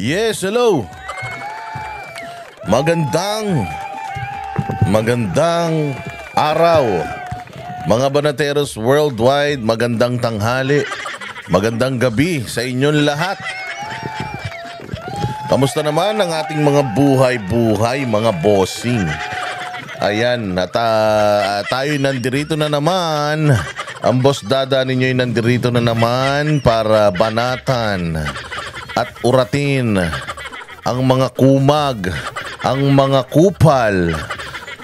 Yes, hello. Magandang araw. Mga banateros worldwide, magandang tanghali. Magandang gabi sa inyong lahat. Kamusta naman ang ating mga buhay-buhay, mga bossing? Ayan, tayo'y nandirito na naman. Ang Boss Dada ninyo'y nandirito na naman para banatan at uratin ang mga kumag, ang mga kupal,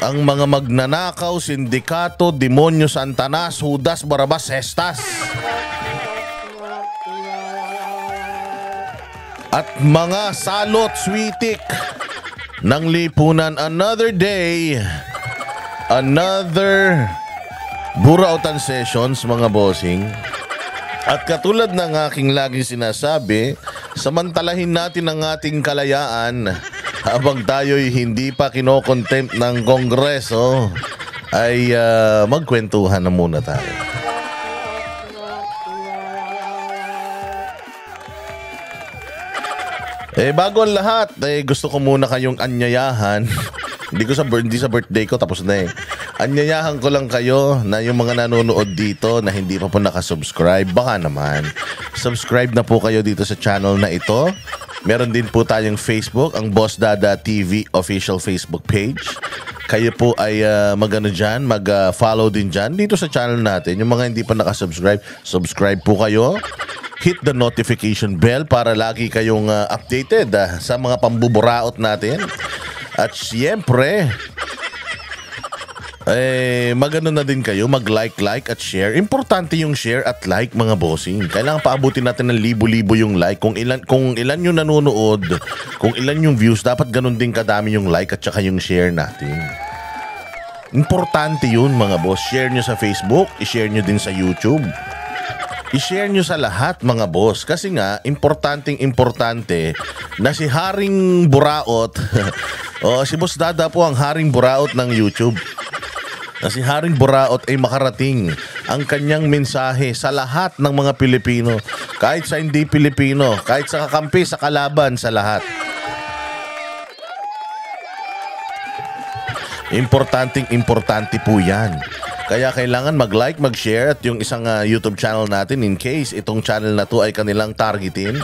ang mga magnanakaw, sindikato, demonyo, Santanas, Judas, Barabas, Hestas, at mga salot, switik ng lipunan. Another day, another Burautan Sessions, mga bossing. At katulad ng aking laging sinasabi, samantalahin natin ang ating kalayaan habang tayo'y hindi pa kinokontempt ng Kongreso, ay magkwentuhan na muna tayo. Bago ang lahat, gusto ko muna kayong anyayahan. Hindi sa birthday ko, tapos na eh. Anyayahan ko lang kayo na yung mga nanonood dito na hindi pa po nakasubscribe, baka naman subscribe na po kayo dito sa channel na ito. Meron din po tayong Facebook, ang Boss Dada TV official Facebook page. Kayo po ay mag-follow din dyan dito sa channel natin. Yung mga hindi pa nakasubscribe, subscribe po kayo. Hit the notification bell para lagi kayong updated sa mga pambuburaot natin. At siyempre, magano na din kayo, mag-like at share. Importante yung share at like, mga bossing. Kailangan paabutin natin ng libo-libo yung like. Kung ilan yung nanonood, kung ilan yung views, dapat ganun din kadami yung like at saka yung share natin. Importante yun, mga boss. Share nyo sa Facebook, i-share nyo din sa YouTube. I-share nyo sa lahat, mga boss. Kasi nga, importante na si Haring Buraot si Boss Dada po ang Haring Buraot ng YouTube. Na si Haring Buraot ay makarating ang kanyang mensahe sa lahat ng mga Pilipino. Kahit sa hindi Pilipino, kahit sa kakampi, sa kalaban, sa lahat. Importante po yan. Kaya kailangan mag-like, mag-share at yung isang YouTube channel natin in case itong channel na to ay kanilang targetin.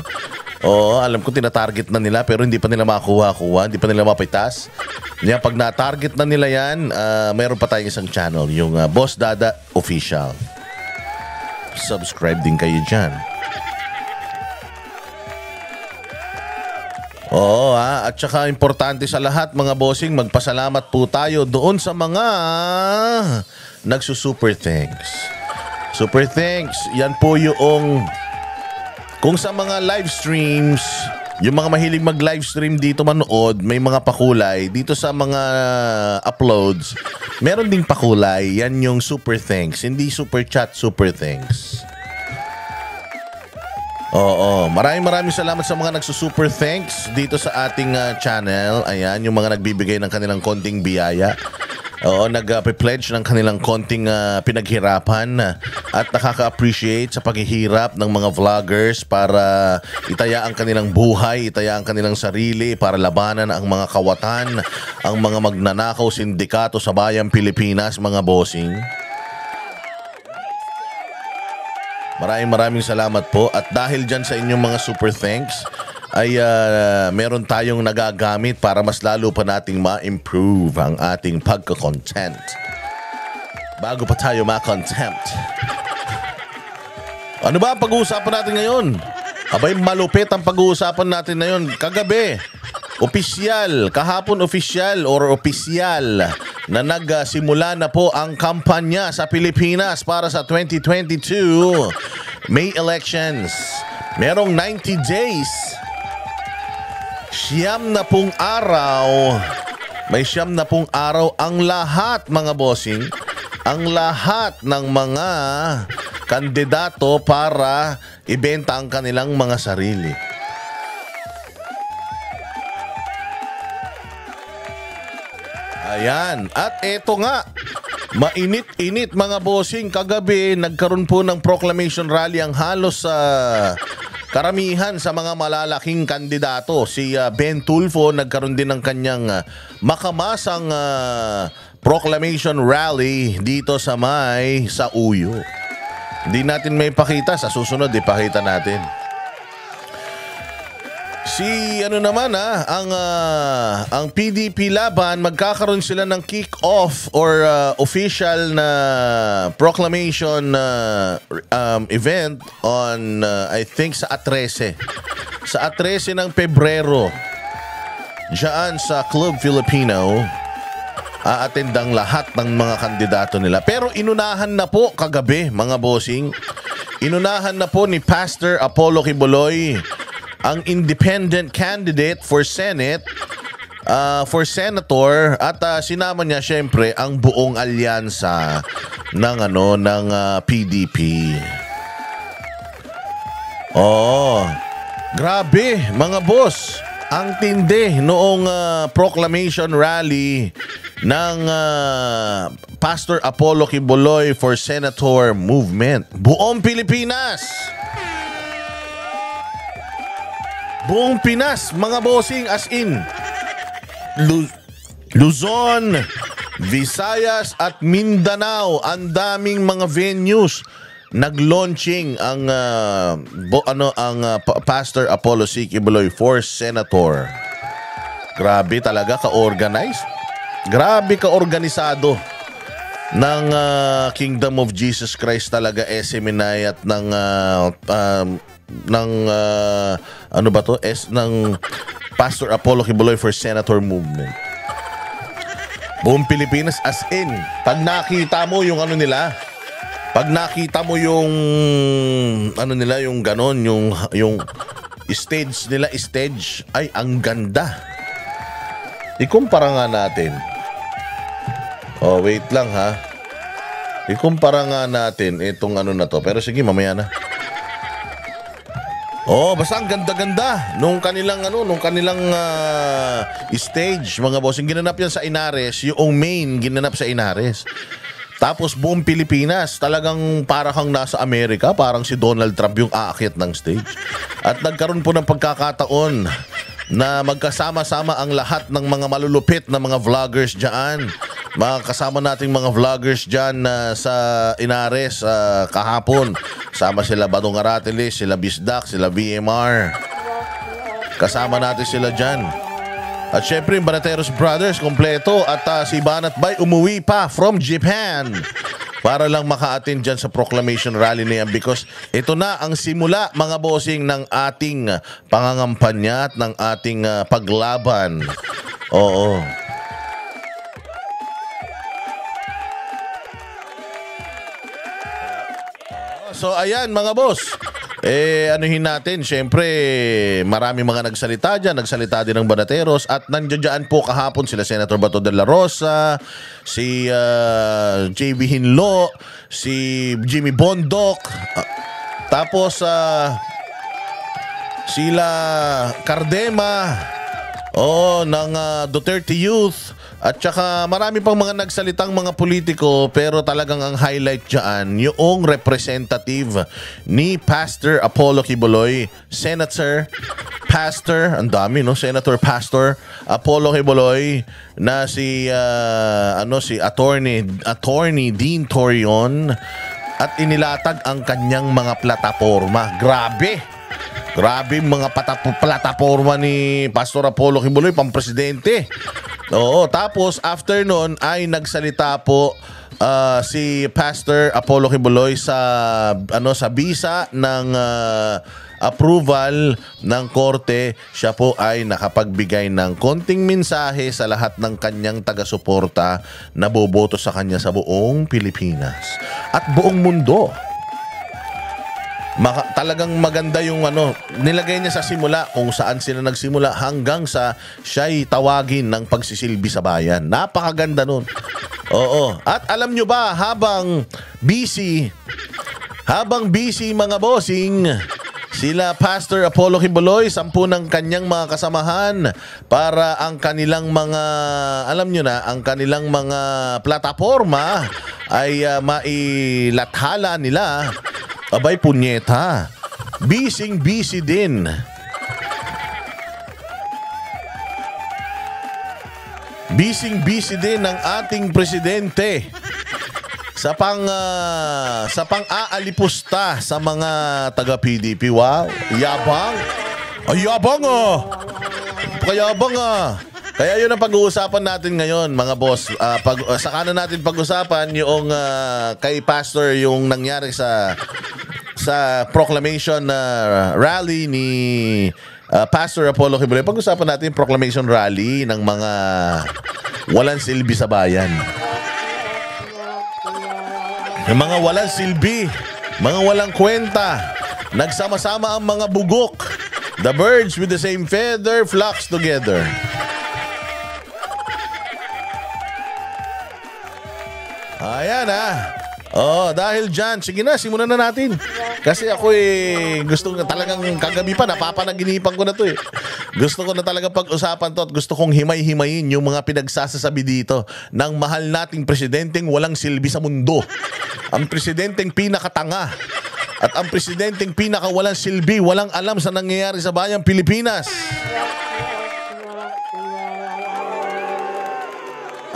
Oo, alam ko tinatarget na nila pero hindi pa nila makuha-kuha, hindi pa nila mapitas. Kaya pag na-target na nila yan, mayroon pa tayong isang channel, yung Boss Dada Official. Subscribe din kayo dyan. Oo, at saka importante sa lahat, mga bossing, magpasalamat po tayo doon sa mga nagsusuper thanks. Super thanks, yan po yung kung sa mga live streams, yung mga mahilig mag-live stream dito manood, may mga pakulay. Dito sa mga uploads, meron ding pakulay. Yan yung super thanks. Hindi super chat, super thanks. Oo, maraming salamat sa mga nagsusuper thanks dito sa ating channel. Ayan, yung mga nagbibigay ng kanilang konting biyaya. Oo, nag-pledge ng kanilang konting pinaghirapan at nakaka-appreciate sa paghihirap ng mga vloggers para itaya ang kanilang buhay, itaya ang kanilang sarili para labanan ang mga kawatan, ang mga magnanakaw, sindikato sa bayang Pilipinas, mga bossing. Maraming salamat po. At dahil dyan sa inyong mga super thanks, ay meron tayong nagagamit para mas lalo pa nating ma-improve ang ating pagka-content. Bago pa tayo ma-contempt. Ano ba ang pag-uusapan natin ngayon? Abay, malupit ang pag-uusapan natin ngayon. Kagabi, kahapon opisyal na nagsimula na po ang kampanya sa Pilipinas para sa 2022 May elections. Merong 90 days. 90 araw. May 90 araw ang lahat, mga bossing. Ang lahat ng mga kandidato para ibenta ang kanilang mga sarili. Ayan. At eto nga, mainit-init, mga bossing. Kagabi, nagkaroon po ng proclamation rally ang halos karamihan sa mga malalaking kandidato. Si Ben Tulfo nagkaroon din ng kanyang makamasang proclamation rally dito sa Uyo. Hindi natin may pakita, sa susunod ipakita natin. Si ang PDP Laban, magkakaroon sila ng kick-off or official na proclamation event on I think sa A13. Sa A13 ng Pebrero. Diyan sa Club Filipino, aatendang lahat ng mga kandidato nila. Pero inunahan na po kagabi, mga bossing. Inunahan na po ni Pastor Apollo Quiboloy ang independent candidate for Senate, for Senator, at sinama niya syempre ang buong alyansa ng PDP. Oh, grabe mga boss. Ang tindi noong proclamation rally ng Pastor Apollo Quiboloy for Senator movement. Buong Pilipinas. Buong Pinas, mga bossing, as in Luzon, Visayas at Mindanao, ang daming mga venues nag-launching ang Pastor Apollo C. Quiboloy for Senator. Grabe talaga ka-organized. Grabe ka-organisado ng Kingdom of Jesus Christ talaga, SMNI at ng Pastor Apollo Quiboloy for Senator movement. Buong Pilipinas, as in, pag nakita mo yung yung ganon, yung stage nila, ay ang ganda. Ikumpara nga natin. Oh, wait lang ha. Ikumpara nga natin itong na to. Pero sige, mamaya na. Oh, basta ang ganda-ganda nung kanilang stage, mga bossing. Ginanap yan sa Inares, yung main ginanap sa Inares. Tapos buong Pilipinas, talagang para kang nasa Amerika, parang si Donald Trump yung aakyat ng stage. At nagkaroon po ng pagkakataon na magkasama-sama ang lahat ng mga malulupit na mga vloggers diyan. Kasama nating mga vloggers dyan sa Inares kahapon. Sama sila Badong Aratilis, sila Bisdak, sila VMR. Kasama natin sila dyan. At syempre, yung Banateros Brothers, kompleto. At si Banat Bay umuwi pa from Japan para lang maka-attend dyan sa proclamation rally na yan, because ito na ang simula, mga bossing, ng ating pangangampanya at ng ating paglaban. Oo. So ayan mga boss, anuhin natin, syempre marami mga nagsalita dyan, nagsalita din ng Banateros, at nandiyan dyan po kahapon sila Senator Bato de la Rosa, si JB Hinlo, si Jimmy Bondoc, tapos sila Cardema ng Duterte Youth. At saka marami pang mga nagsalitang mga politiko, pero talagang ang highlight dyan, yung representative ni Pastor Apollo Quiboloy, Senator Pastor, ang dami no, Senator Pastor Apollo Quiboloy, na si Attorney Dean Torion, at inilatag ang kanyang mga plataforma. Grabe mga plataforma ni Pastor Apollo Quiboloy, pampresidente. Oo, tapos after nun ay nagsalita po si Pastor Apollo Quiboloy sa bisa ng approval ng korte. Siya po ay nakapagbigay ng konting mensahe sa lahat ng kanyang taga-suporta na boboto sa kanya sa buong Pilipinas at buong mundo. Talagang maganda yung nilagay niya sa simula, kung saan sila nagsimula hanggang sa siya'y tawagin ng pagsisilbi sa bayan. Napakaganda nun. Oo. At alam nyo ba, habang busy mga bossing, sila Pastor Apollo Quiboloy, 10 ng kanyang mga kasamahan para ang kanilang mga, ang kanilang mga plataforma ay mailathala nila. Abay, punyeta. Busy din. Busy din ang ating presidente sa pang-aalipusta sa mga taga-PDP. Wow, yabang. Ay, yabang Kayabang Kaya yun ang pag-uusapan natin ngayon, mga boss. Saka na natin pag-usapan yung kay Pastor, yung nangyari sa proclamation rally ni Pastor Apollo Kibuloy. Pag-usapan natin yung proclamation rally ng mga walang silbi sa bayan. Yung mga walang silbi, mga walang kwenta, nagsama-sama ang mga bugok. The birds with the same feather flocks together. Ayan dahil dyan, sige na, simulan na natin. Kasi ako gusto ko talagang kagabi pa, napapanaginipan ko na to Gusto ko na talaga pag-usapan to at gusto kong himay-himayin yung mga pinagsasasabi dito ng mahal nating presidenteng walang silbi sa mundo. Ang presidenteng pinakatanga at ang presidenteng pinakawalang silbi, walang alam sa nangyayari sa bayang Pilipinas.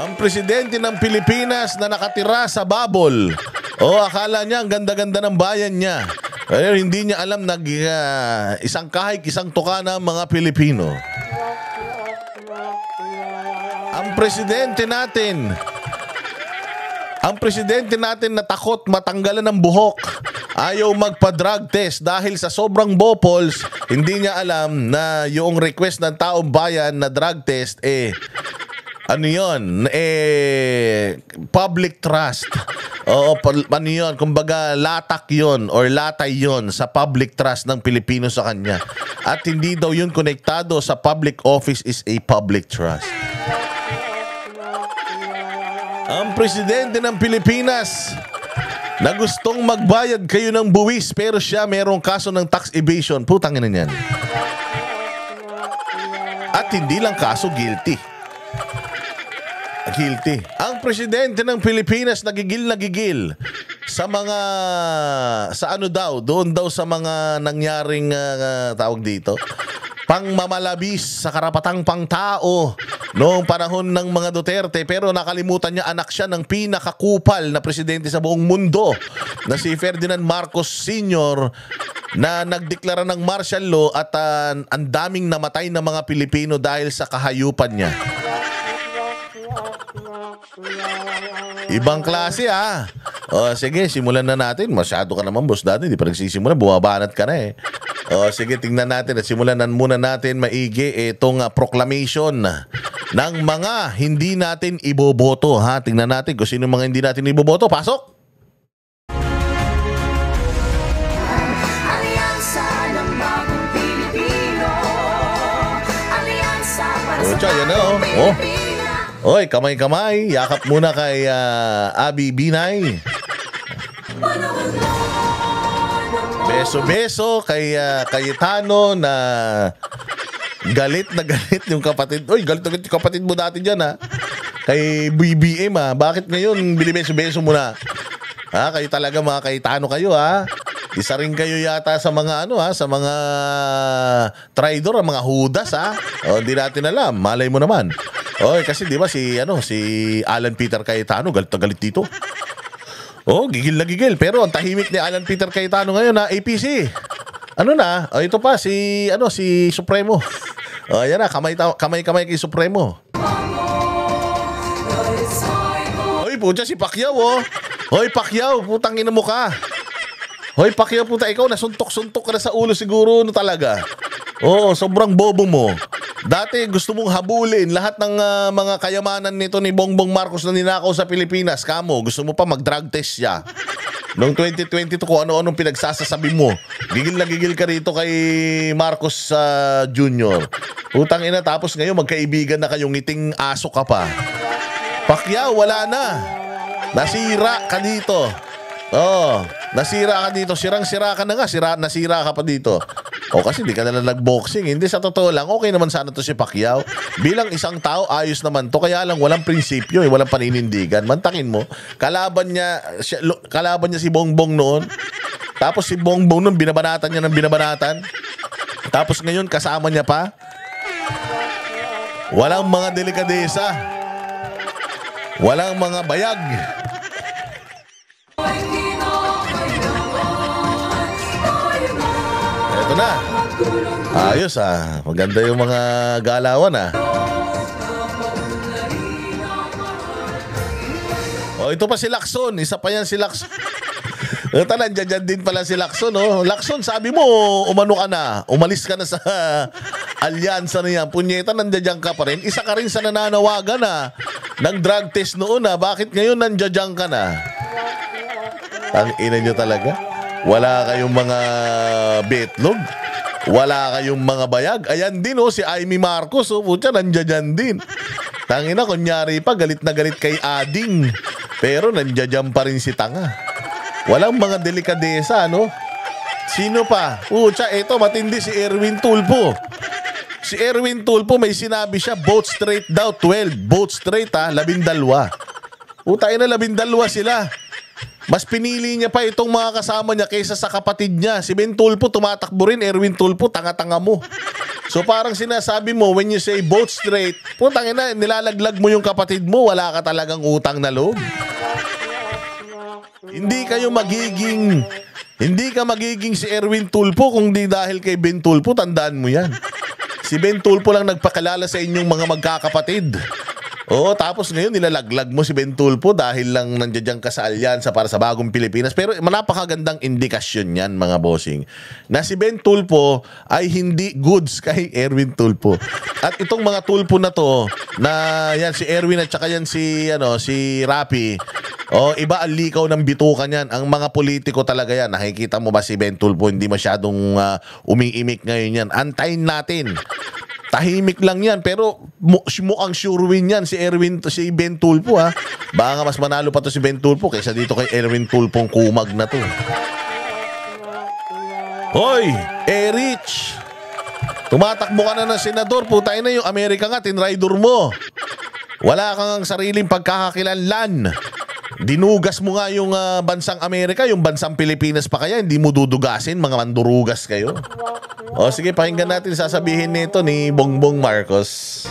Ang presidente ng Pilipinas na nakatira sa bubble. Akala niya ang ganda-ganda ng bayan niya. Pero hindi niya alam na isang kahig, isang tuka na mga Pilipino. Ang presidente natin na takot matanggalan ng buhok. Ayaw magpa-drug test dahil sa sobrang bopols, hindi niya alam na yung request ng taong bayan na drug test public trust. Kumbaga latak yun or latay yun sa public trust ng Pilipino sa kanya. At hindi daw yun konektado sa public office is a public trust. Ang presidente ng Pilipinas na gustong magbayad kayo ng buwis pero siya merong kaso ng tax evasion. Putang ina niyan. At hindi lang kaso, guilty. Ang presidente ng Pilipinas nagigil sa mga doon daw sa mga nangyaring tawag dito, pangmamalabis sa karapatang pangtao noong panahon ng mga Duterte, pero nakalimutan niya anak siya ng pinakakupal na presidente sa buong mundo na si Ferdinand Marcos Sr. na nagdeklara ng martial law at ang daming namatay na mga Pilipino dahil sa kahayupan niya. Ibang klase sige, simulan na natin. Masyado ka naman, boss dati. Di pa nagsisimulan, bumabanat ka na sige, tingnan natin at simulan muna natin maigi itong proclamation ng mga hindi natin iboboto. Tingnan natin kung sino mga hindi natin iboboto. Pasok! Alyansa ng Bagong Pilipino. Alyansa para sa Bagong Pilipino. Oy, kamay-kamay. Yakap muna kay Abby Binay. Beso-beso kay Cayetano na galit yung kapatid. Oy, galit yung kapatid mo dati dyan Kay BBM Bakit ngayon binibeso-beso mo na? Kayo talaga mga Cayetano kayo Isa rin kayo yata sa mga sa mga traidor, mga hudas Hindi natin alam. Malay mo naman. Kasi di ba si Alan Peter Cayetano galit na galit dito. Gigil na gigil. Pero ang tahimik ni Alan Peter Cayetano ngayon APC. Ito pa si Supremo. Yan kamay-kamay kay Supremo. Pucha si Pacquiao Pacquiao, putang ina mo ka. Pacquiao, puta, ikaw nasuntok-suntok ka na sa ulo siguro talaga. Sobrang bobo mo. Dati gusto mong habulin lahat ng mga kayamanan nito ni Bongbong Marcos na ninakaw sa Pilipinas. Gusto mo pa mag-drug test siya. Noong 2022 kung ano-anong pinagsasasabi mo. Gigil na gigil ka rito kay Marcos Jr. Putang ina, tapos ngayon magkaibigan na kayong ngiting aso ka pa. Pacquiao, wala na. Nasira ka dito. Nasira ka dito. Sirang-sira ka na nga. Nasira ka pa dito. Kasi di ka na nag-boxing. Hindi, sa totoo lang, okay naman sana to si Pacquiao. Bilang isang tao, ayos naman to. Kaya lang, walang prinsipyo, walang paninindigan. Mantakin mo, kalaban niya si Bongbong noon. Tapos si Bongbong nun, binabanatan niya ng binabanatan. Tapos ngayon, kasama niya pa. Walang mga delikadesa. Walang mga bayag. Eto na. Ayos maganda yung mga galawan ito pa si Lacson. Isa pa yan si Lacson. Ito, nandiyan din pala si Lacson. Lacson, sabi mo, umano ka na. Umalis ka na sa alyansa na yan. Punyeta, nandiyan ka pa rin. Isa ka rin sa nananawagan ng drug test noon Bakit ngayon nandiyan ka na? Ang ina nyo talaga. Wala kayong mga betlog. Wala kayong mga bayag. Ayan din si Amy Marcos. Putya, nandiyan din. Tangina, kunyari pa, galit na galit kay Ading. Pero nandiyan pa rin si tanga. Walang mga delikadesa, Sino pa? Pucha, eto, matindi si Erwin Tulfo. Si Erwin Tulfo, may sinabi siya, vote straight daw, 12. Vote straight, 12. Puta, 12 sila. Mas pinili niya pa itong mga kasama niya kaysa sa kapatid niya. Si Ben Tulfo, tumatakbo rin. Erwin Tulfo, tanga-tanga mo. So parang sinasabi mo, when you say vote straight, putang ina, nilalaglag mo yung kapatid mo, wala ka talagang utang na loob. Hindi ka magiging si Erwin Tulfo kung di dahil kay Ben Tulfo, tandaan mo yan. Si Ben Tulfo lang nagpakilala sa inyong mga magkakapatid. Tapos ngayon nilalaglag mo si Ben Tulfo dahil lang nandiyan ka sa alyansa para sa bagong Pilipinas. Pero napakagandang indikasyon yan, mga bossing, na si Ben Tulfo ay hindi goods kay Erwin Tulfo. At itong mga Tulfo na to, na yan si Erwin at saka yan si Rapi, iba ang likaw ng bitukan yan. Ang mga politiko talaga yan. Nakikita mo ba si Ben Tulfo, hindi masyadong umiimik ngayon yan. Antayin natin. Tahimik lang yan, pero mukhang sure win yan si Ben Tulfo Baka mas manalo pa to si Ben Tulfo kaysa dito kay Erwin Tulfong kumag na to. Hoy, Erich! Tumatakbo ka na ng senador, putay na yung Amerika nga, tinraidor mo. Wala kang sariling pagkakakilanlan. Dinugas mo nga yung bansang Amerika, yung bansang Pilipinas pa kaya, hindi mo dudugasin, mga mandurugas kayo. Sige, pakinggan natin sasabihin nito ni Bongbong Marcos.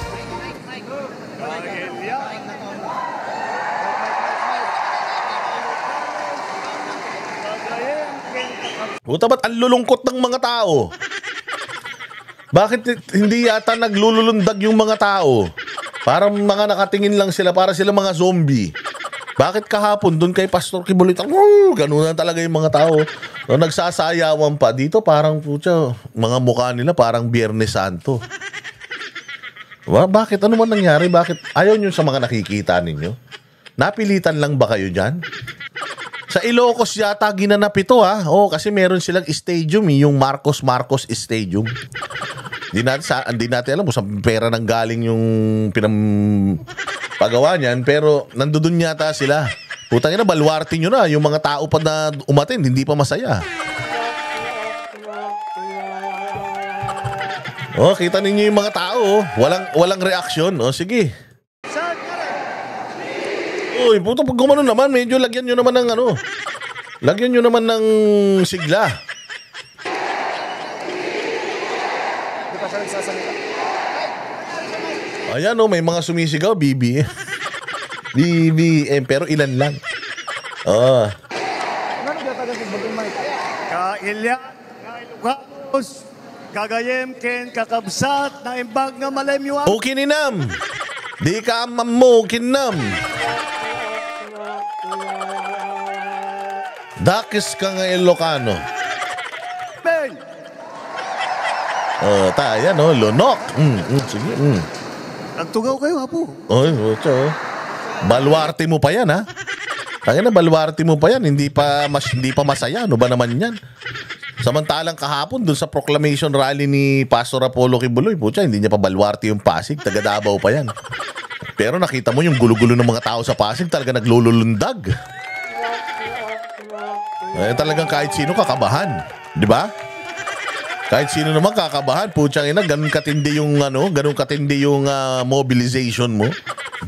Puta, ba't ang lulungkot ng mga tao? Bakit hindi yata naglululundag yung mga tao? Parang mga nakatingin lang sila, para sila mga zombie. Bakit kahapon doon kay Pastor Kibuloy, ganun na talaga yung mga tao. Nagsasayawan pa. Dito parang, putya, mga mukha nila parang Biyernes Santo. Bakit? Ano man nangyari? Bakit ayaw nyo sa mga nakikita ninyo? Napilitan lang ba kayo dyan? Sa Ilocos yata ginanap ito kasi meron silang stadium yung Marcos Stadium. Di natin alam kung saan pera nang galing yung pagawa niyan, pero nandoon yata sila. Putang ina, baluarte nyo na. Yung mga tao pa na umatin, hindi pa masaya. Kita ninyo yung mga tao. Walang reaksyon. Sige. Uy, puto, pag gumano naman, medyo lagyan nyo naman ng lagyan nyo naman ng sigla. Hindi pa siya nagsasalita. Ayan may mga sumisigaw, BBM. BBM, pero ilan lang. Kailyan, Ilocos, Gagayem, Ken, Kakabsat, na imbag nga malaymiwag. Ukininam. Di ka amam mo, ukinam. Dakis ka nga Ilocano. Ben! Ayan lunok. Sige. Nagtugaw kayo, Apo. Baluarte mo pa yan, Kaya na, baluarte mo pa yan. Hindi pa masaya. Ano ba naman yan? Samantalang kahapon, dun sa proclamation rally ni Pastor Apollo Kibuloy, putya, hindi niya pa baluarte yung Pasig. Taga Davao pa yan. Pero nakita mo yung gulo-gulo ng mga tao sa Pasig, talaga naglululundag. Talagang kahit sino kakabahan. Di ba? Kahit sino naman kakabahan, putsang ina, ganun katindi yung mobilization mo.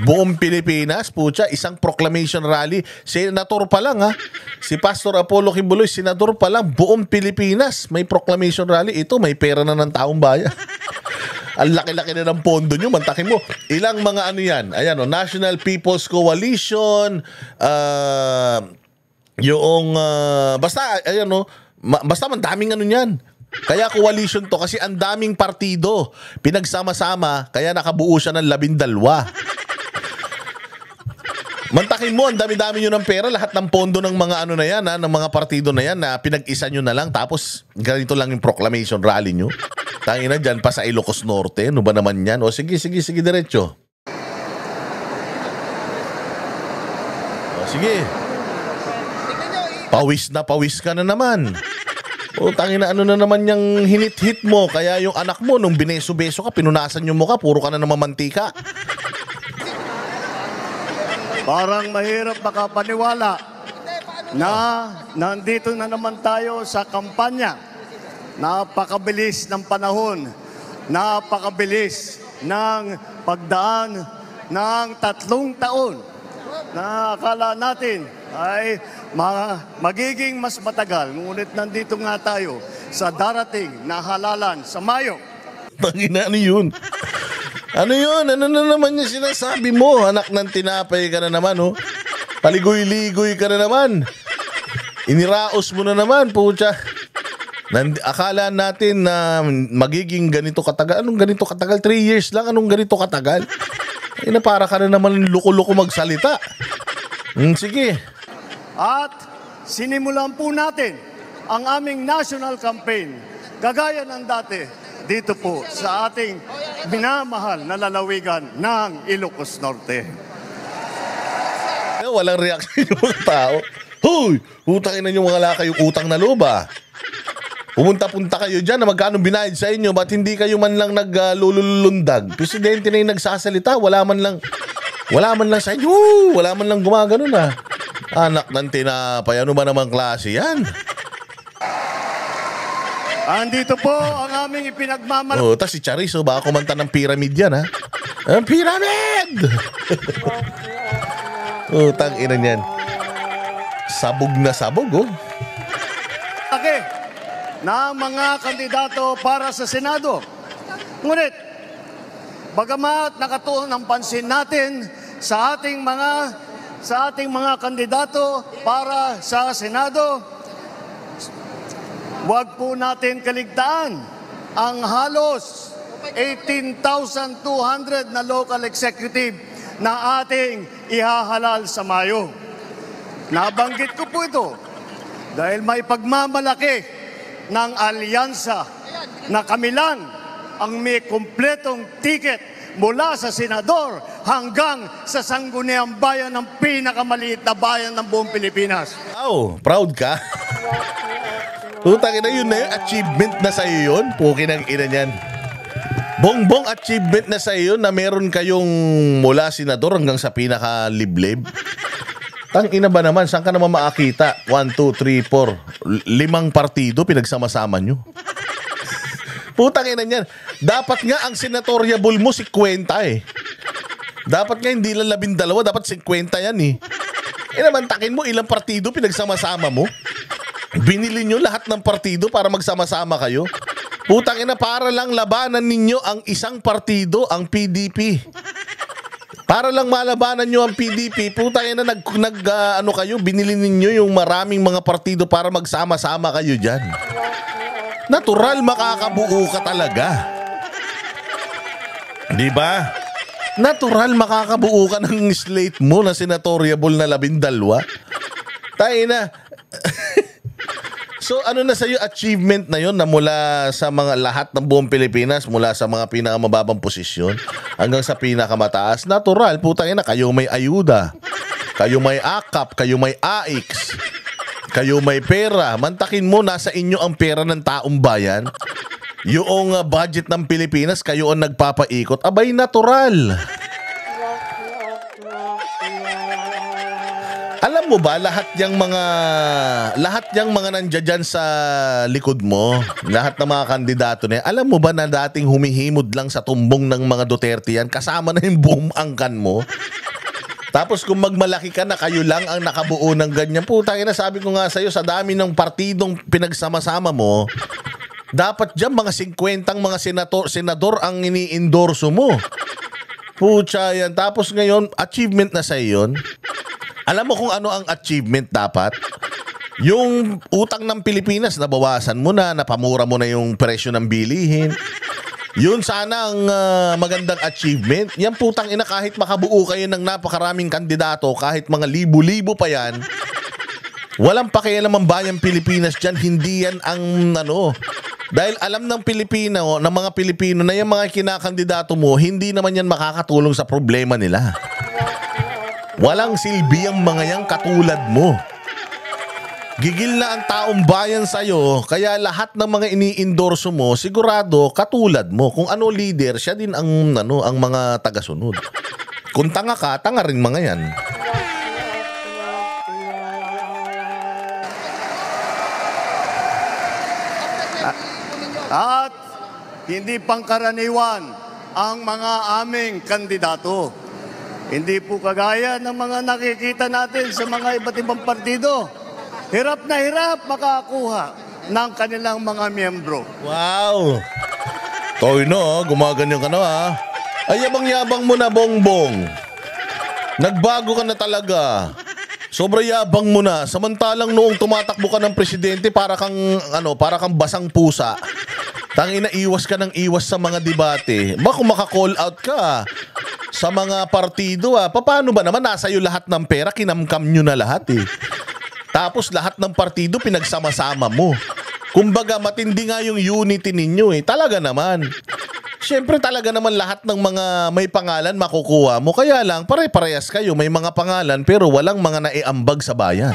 Buong Pilipinas, putya, isang proclamation rally. Senator pa lang ha. Si Pastor Apollo Kibuloy, senador pa lang, buong Pilipinas may proclamation rally. Ito, may pera na ng taong bayan. Ang laki-laki na ng pondo nyo, mantakin mo. Ilang mga ano yan? Ayan o, National People's Coalition, basta, ayan o, basta man daming ano yan. Kaya coalition to kasi ang daming partido pinagsama-sama kaya nakabuo siya ng 12. Mantakin mo, ang dami-dami nyo ng pera, lahat ng pondo ng mga ano na yan, ng mga partido na yan na pinag-isa nyo na lang tapos ganito lang yung proclamation rally nyo. Tangina dyan pa sa Ilocos Norte, ano ba naman yan? O sige, diretso. O sige. Pawis ka na naman. O tangina, ano na naman yung hinit-hit mo? Kaya yung anak mo, nung bineso-beso ka, pinunasan yung mukha, puro ka na naman mantika. Parang mahirap makapaniwala na nandito na naman tayo sa kampanya. Napakabilis ng panahon. Napakabilis ng pagdaan ng 3 taon na akala natin ay magiging mas matagal. Ngunit nandito nga tayo sa darating na halalan sa Mayo. Tangina, ano yun? Ano yun? Ano na naman yung sinasabi mo? Anak ng tinapay ka na naman, oh. Paligoy-ligoy ka na naman. Iniraos mo na naman, pucha. Akala natin na magiging ganito katagal. Anong ganito katagal? 3 years lang. Anong ganito katagal? Ay na para ka na naman luko-luko magsalita. Sige. At sinimulan po natin ang aming national campaign. Gagaya ng dati dito po sa ating minamahal na lalawigan ng Ilocos Norte. Walang reaksyon yung mga tao. Hoy! Utangin na yung mga laka yung utang na loba. Pumunta-punta kayo dyan na magkano binayad sa inyo. Ba't hindi kayo man lang naglulundag? Presidente na yung nagsasalita. Wala man lang sa inyo. Wala man lang gumagano na. Anak ng tinapay. Ano ba namang klase yan? Andito po ang aming ipinagmamalaki. Oh, tas si Charis, baka kumanta ng pyramid yan, ha? Ang pyramid! Tang ina niyan. Sabog na sabog, oh. Okay, na mga kandidato para sa Senado. Ngunit, bagamat nakatuon ang pansin natin sa ating mga kandidato para sa Senado, huwag po natin kaligtaan ang halos 18,200 na local executive na ating ihahalal sa Mayo. Nabanggit ko po ito dahil may pagmamalaki ng alyansa na kami lang ang may kumpletong ticket mula sa senador hanggang sa sangguniang bayan ng pinakamaliit na bayan ng buong Pilipinas. Oh, proud ka? Utangin na yun na yun. Achievement na sa'yo yun. Pukin ang ina niyan. Bongbong achievement na sa'yo na meron kayong mula senador hanggang sa pinaka-liblib. Tang ina ba naman? Saan ka naman makakita? 1, 2, 3, 4. 5 partido pinagsama-sama nyo. Putang ina niyan. Dapat nga ang senatoriable mo 50 eh. Dapat nga hindi lang 12, dapat 50 yan eh. Naman takin mo ilang partido pinagsama-sama mo. Binili nyo lahat ng partido para magsama-sama kayo. Putang ina, para lang labanan ninyo ang isang partido, ang PDP. Para lang malabanan nyo ang PDP, putang ina, kayo, binili ninyo yung maraming mga partido para magsama-sama kayo dyan. Natural makakabuo ka talaga. Di ba? Natural makakabuo ka ng slate mo na senatoriable na 12. Tayo na. So ano na sa'yo achievement na yon na mula sa mga lahat ng buong Pilipinas, mula sa mga pinakamababang posisyon hanggang sa pinakamataas, natural, putang ina, kayo may ayuda, kayo may akap, kayo may AIX, kayo may pera. Mantakin mo, nasa inyo ang pera ng taong bayan. Yung budget ng Pilipinas, kayo ang nagpapaikot. Abay, natural. Alam Alam mo ba lahat yang mga nandiyan dyan sa likod mo, lahat ng mga kandidato na yan, alam mo ba na dating humihimod lang sa tumbong ng mga Duterte yan, kasama na yung buong angkan mo? Tapos kung magmalaki ka na, kayo lang ang nakabuo ng ganyan. Putang ina, sabi ko nga sa'yo, sa dami ng partidong pinagsama-sama mo, dapat dyan mga 50 mga senador ang ini-endorso mo. Pucha yan. Tapos ngayon, achievement na sa'yo yun. Alam mo kung ano ang achievement dapat? Yung utang ng Pilipinas, nabawasan mo na, napamura mo na yung presyo ng bilihin. Yun sana ang magandang achievement. Yan putang ina, kahit makabuo kayo ng napakaraming kandidato, kahit mga libo-libo pa yan, walang pakialam ang bayang Pilipinas dyan. Hindi yan ang dahil alam ng Pilipino, ng mga Pilipino na yung mga kinakandidato mo, hindi naman yan makakatulong sa problema nila. Walang silbi ang mga yang katulad mo. Gigil na ang taong bayan sa'yo, kaya lahat ng mga ini-endorso mo, sigurado katulad mo. Kung ano leader, siya din ang mga tagasunod. Kung tanga ka, tanga rin mga yan. At hindi pangkaraniwan ang mga aming kandidato. Hindi po kagaya ng mga nakikita natin sa mga iba't ibang partido. Hirap na hirap makakuha ng kanilang mga miyembro. Wow! Toy no, gumaganyan ka na ha. Ay, yabang-yabang mo na, Bongbong. Nagbago ka na talaga. Sobra yabang mo na. Samantalang noong tumatakbo ka ng presidente, para kang basang pusa. Tangina, iwas ka ng iwas sa mga debate. Ba kung maka-call out ka sa mga partido paano ba naman? Nasa iyo lahat ng pera, kinamkam nyo na lahat eh. Tapos lahat ng partido pinagsama-sama mo. Kumbaga matindi nga yung unity ninyo eh. Talaga naman. Siyempre talaga naman lahat ng mga may pangalan makukuha mo. Kaya lang pare-parehas kayo. May mga pangalan pero walang mga naiambag sa bayan.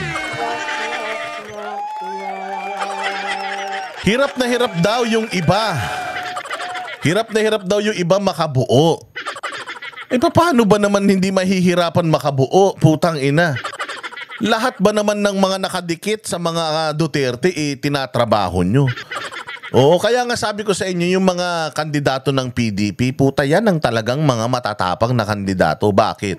Hirap na hirap daw yung iba. Hirap na hirap daw yung iba makabuo. Paano ba naman hindi mahihirapan makabuo? Putang ina. Lahat ba naman ng mga nakadikit sa mga Duterte tinatrabaho nyo? Oo, kaya nga sabi ko sa inyo, yung mga kandidato ng PDP, puta yan ang talagang mga matatapang na kandidato. Bakit?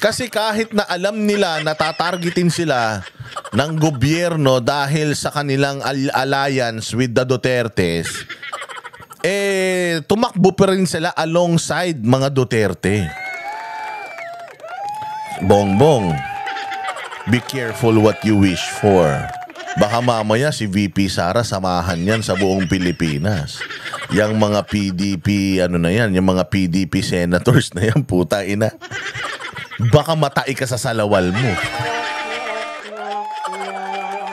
Kasi kahit na alam nila na tatargetin sila ng gobyerno dahil sa kanilang alliance with the Dutertes, tumakbo pa rin sila alongside mga Duterte. Bongbong, be careful what you wish for. Baka mamaya si VP Sara samahan yan sa buong Pilipinas. Yang mga PDP, yung mga PDP senators na yan, puta ina. Baka matai ka sa salawal mo.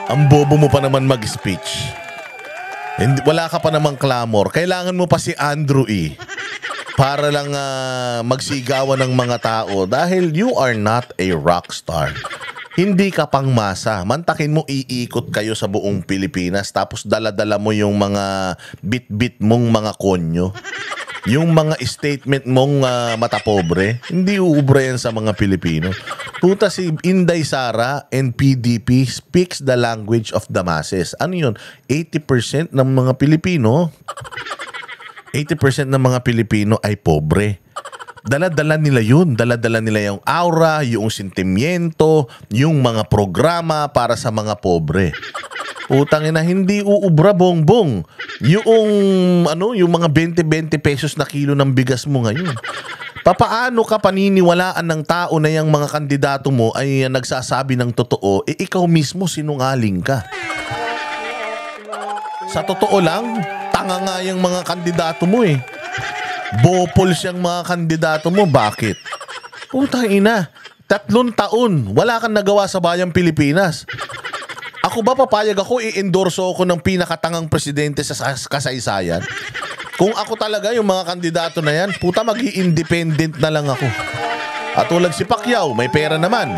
Ang bobo mo pa naman mag-speech. Wala ka pa namang clamor. Kailangan mo pa si Andrew para lang magsigawan ng mga tao dahil you are not a rock star. Hindi ka pang masa. Mantakin mo, iikot kayo sa buong Pilipinas tapos dala-dala mo yung mga bit-bit mong mga konyo. Yung mga statement mong matapobre. Hindi uubra yan sa mga Pilipino. Puta, si Inday Sara and PDP speaks the language of the masses. Ano yun? 80% ng mga Pilipino, 80% ng mga Pilipino ay pobre. Dala-dala nila yun. Dala-dala nila yung aura, yung sentimiento, yung mga programa para sa mga pobre. Utang ina, hindi uubra, Bongbong. Yung mga 20-20 pesos na kilo ng bigas mo ngayon. Papaano ka paniniwalaan ng tao na yung mga kandidato mo ay nagsasabi ng totoo, ikaw mismo sinungaling ka. Sa totoo lang, tanga nga yung mga kandidato mo eh. Bopol siyang mga kandidato mo. Bakit? Putang ina, 3 taon, wala kang nagawa sa bayang Pilipinas. Ako ba papayag ako, i-endorso ako ng pinakatangang presidente sa kasaysayan? Kung ako talaga yung mga kandidato na yan, puta, mag-i-independent na lang ako. At tulad si Pacquiao, may pera naman.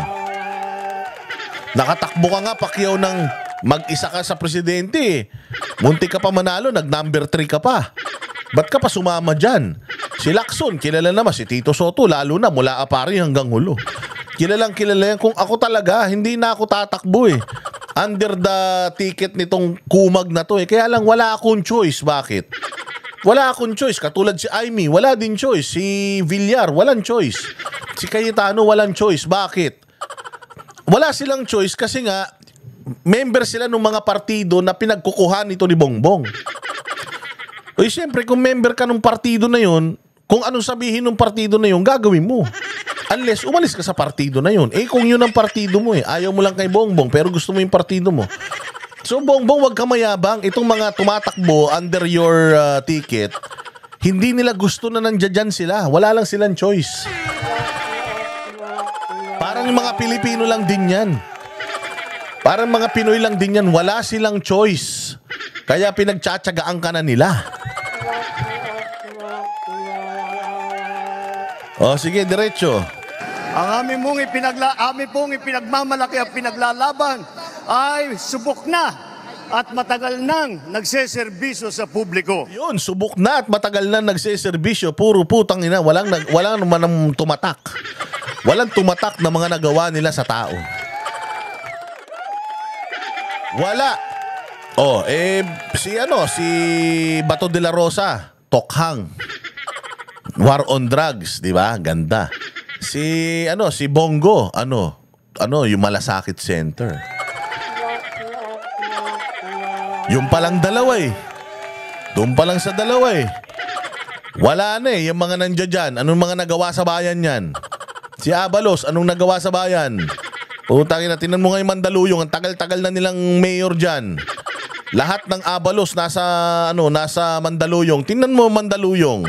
Nakatakbo ka nga, Pacquiao, ng mag-isa ka sa presidente. Munti ka pa manalo, nag-number 3 ka pa. Ba't ka pa sumama dyan? Si Lacson, kilala naman. Si Tito Soto, lalo na mula Apari hanggang Hulo. Kilalang kilala yan. Kung ako talaga, hindi na ako tatakbo eh. Under the ticket nitong kumag na to eh. Kaya lang wala akong choice. Bakit? Wala akong choice. Katulad si Aimee, wala din choice. Si Villar, walang choice. Si Cayetano, walang choice. Bakit? Wala silang choice kasi nga, member sila ng mga partido na pinagkukuhan nito ni Bongbong. Uy, siyempre, kung member ka ng partido na yun, kung anong sabihin ng partido na yun, gagawin mo. Unless umalis ka sa partido na yun. Eh, kung yun ang partido mo eh, ayaw mo lang kay Bongbong, pero gusto mo yung partido mo. So, Bongbong, wag ka mayabang. Itong mga tumatakbo under your ticket, hindi nila gusto na nandiyan sila. Wala lang silang choice. Parang mga Pilipino lang din yan. Parang mga Pinoy lang din yan. Wala silang choice. Kaya pinagtsatsagaan ka na nila. O, sige, diretso. Ang amin pong ipinagmamalaki at pinaglalaban ay subok na at matagal nang nagseserbisyo sa publiko. Yun, subok na at matagal na nagseserbisyo. Puro putang ina. Walang naman ang tumatak. Walang tumatak na mga nagawa nila sa tao. Wala. Oh, si Bato de la Rosa, Tokhang. War on drugs, di ba? Ganda. Si Bongo, yung Malasakit Center. Yung palang dalawa eh. Doon pa lang sa dalawa eh. Wala na eh, yung mga nandiyan dyan. Anong mga nagawa sa bayan yan? Si Abalos, anong nagawa sa bayan? Putangin na, tinan mo ngayon Mandaluyong. Ang tagal-tagal na nilang mayor dyan. Lahat ng Abalos nasa Mandaluyong. Tingnan mo Mandaluyong.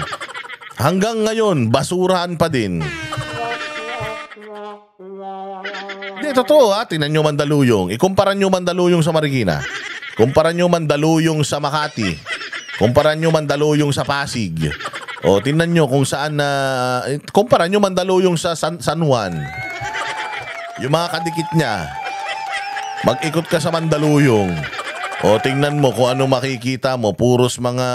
Hanggang ngayon, basurahan pa din. Hindi, totoo ha. Tingnan nyo Mandaluyong. Ikumpara nyo Mandaluyong sa Marikina. Kumpara nyo Mandaluyong sa Makati. Kumpara nyo Mandaluyong sa Pasig. O, tingnan nyo kung saan kumpara nyo Mandaluyong sa San Juan. Yung mga kadikit niya. Mag-ikot ka sa Mandaluyong. O, tingnan mo kung ano makikita mo. Puros mga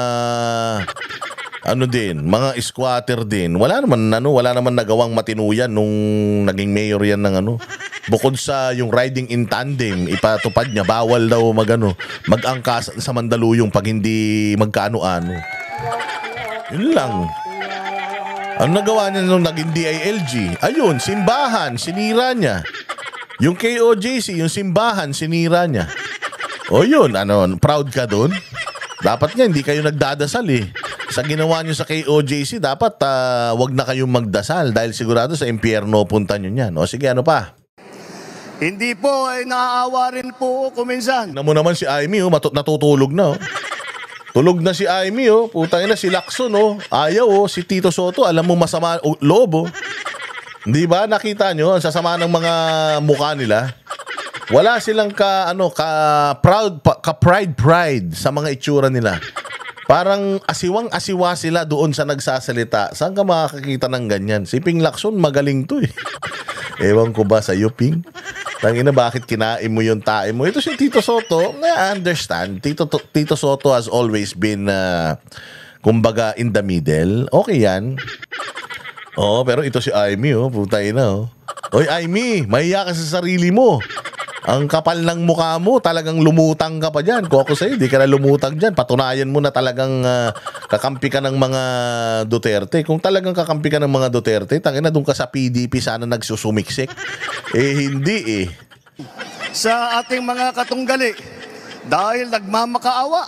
mga squatter din. Wala naman nagawang matinuyan nung naging mayor yan ng Bukod sa yung riding in tandem, ipatupad niya, bawal daw mag-angkas sa Mandaluyong pag hindi magkaano-ano. Yun lang. Ano nagawa niya nung naging DILG? Ayun, simbahan, sinira niya. Yung KOJC, yung simbahan, sinira niya. O yun, proud ka dun? Dapat nga, hindi kayo nagdadasal eh. Sa ginawa nyo sa KOJC, dapat wag na kayong magdasal dahil sigurado sa impyerno punta nyo yan. O sige, ano pa? Hindi po ay naaawa rin po kuminsan. Tignan mo naman si Aimee, natutulog na. Tulog na si Aimee, putang ina, si Lacson, ayaw, si Tito Soto, alam mo masama loob. Hindi ba nakita nyo ang sasama ng mga mukha nila? Wala silang pride sa mga itsura nila. Parang asiwang-asiwa sila doon sa nagsasalita. Saan ka makakakita ng ganyan? Si Ping Lacson, magaling to eh. Ewan ko ba sa iyo, Ping? Tangina, bakit kinain mo yung tae mo? Ito si Tito Soto, I understand. Tito Soto has always been, kumbaga, in the middle. Okay yan. Pero ito si Aimee, putay na. Oy, Aimee, mahiya ka sa sarili mo. Ang kapal ng mukha mo, talagang lumutang ka pa dyan. Kung ako sa'yo, di ka na lumutang dyan. Patunayan mo na talagang kakampi ka ng mga Duterte. Kung talagang kakampi ka ng mga Duterte, tangina doon ka sa PDP, sana nagsusumiksik. Hindi eh. Sa ating mga katunggali, dahil nagmamakaawa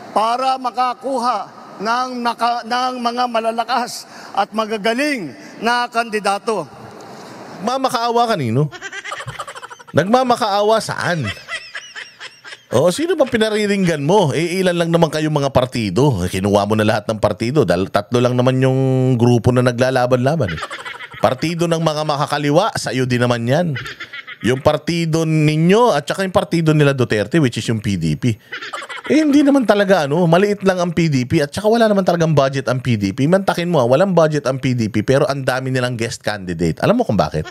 para makakuha ng mga malalakas at magagaling na kandidato. Mamakaawa kanino? Nagmamakaawa saan? Sino bang pinariringgan mo? Ilan lang naman kayong mga partido. Kinuha mo na lahat ng partido dahil 3 lang naman yung grupo na naglalaban-laban. Partido ng mga makakaliwa, sa iyo din naman yan. Yung partido ninyo at saka yung partido nila Duterte, which is yung PDP. Hindi naman talaga maliit lang ang PDP at saka wala naman talagang budget ang PDP. Mantakin mo, walang budget ang PDP pero ang dami nilang guest candidate. Alam mo kung bakit?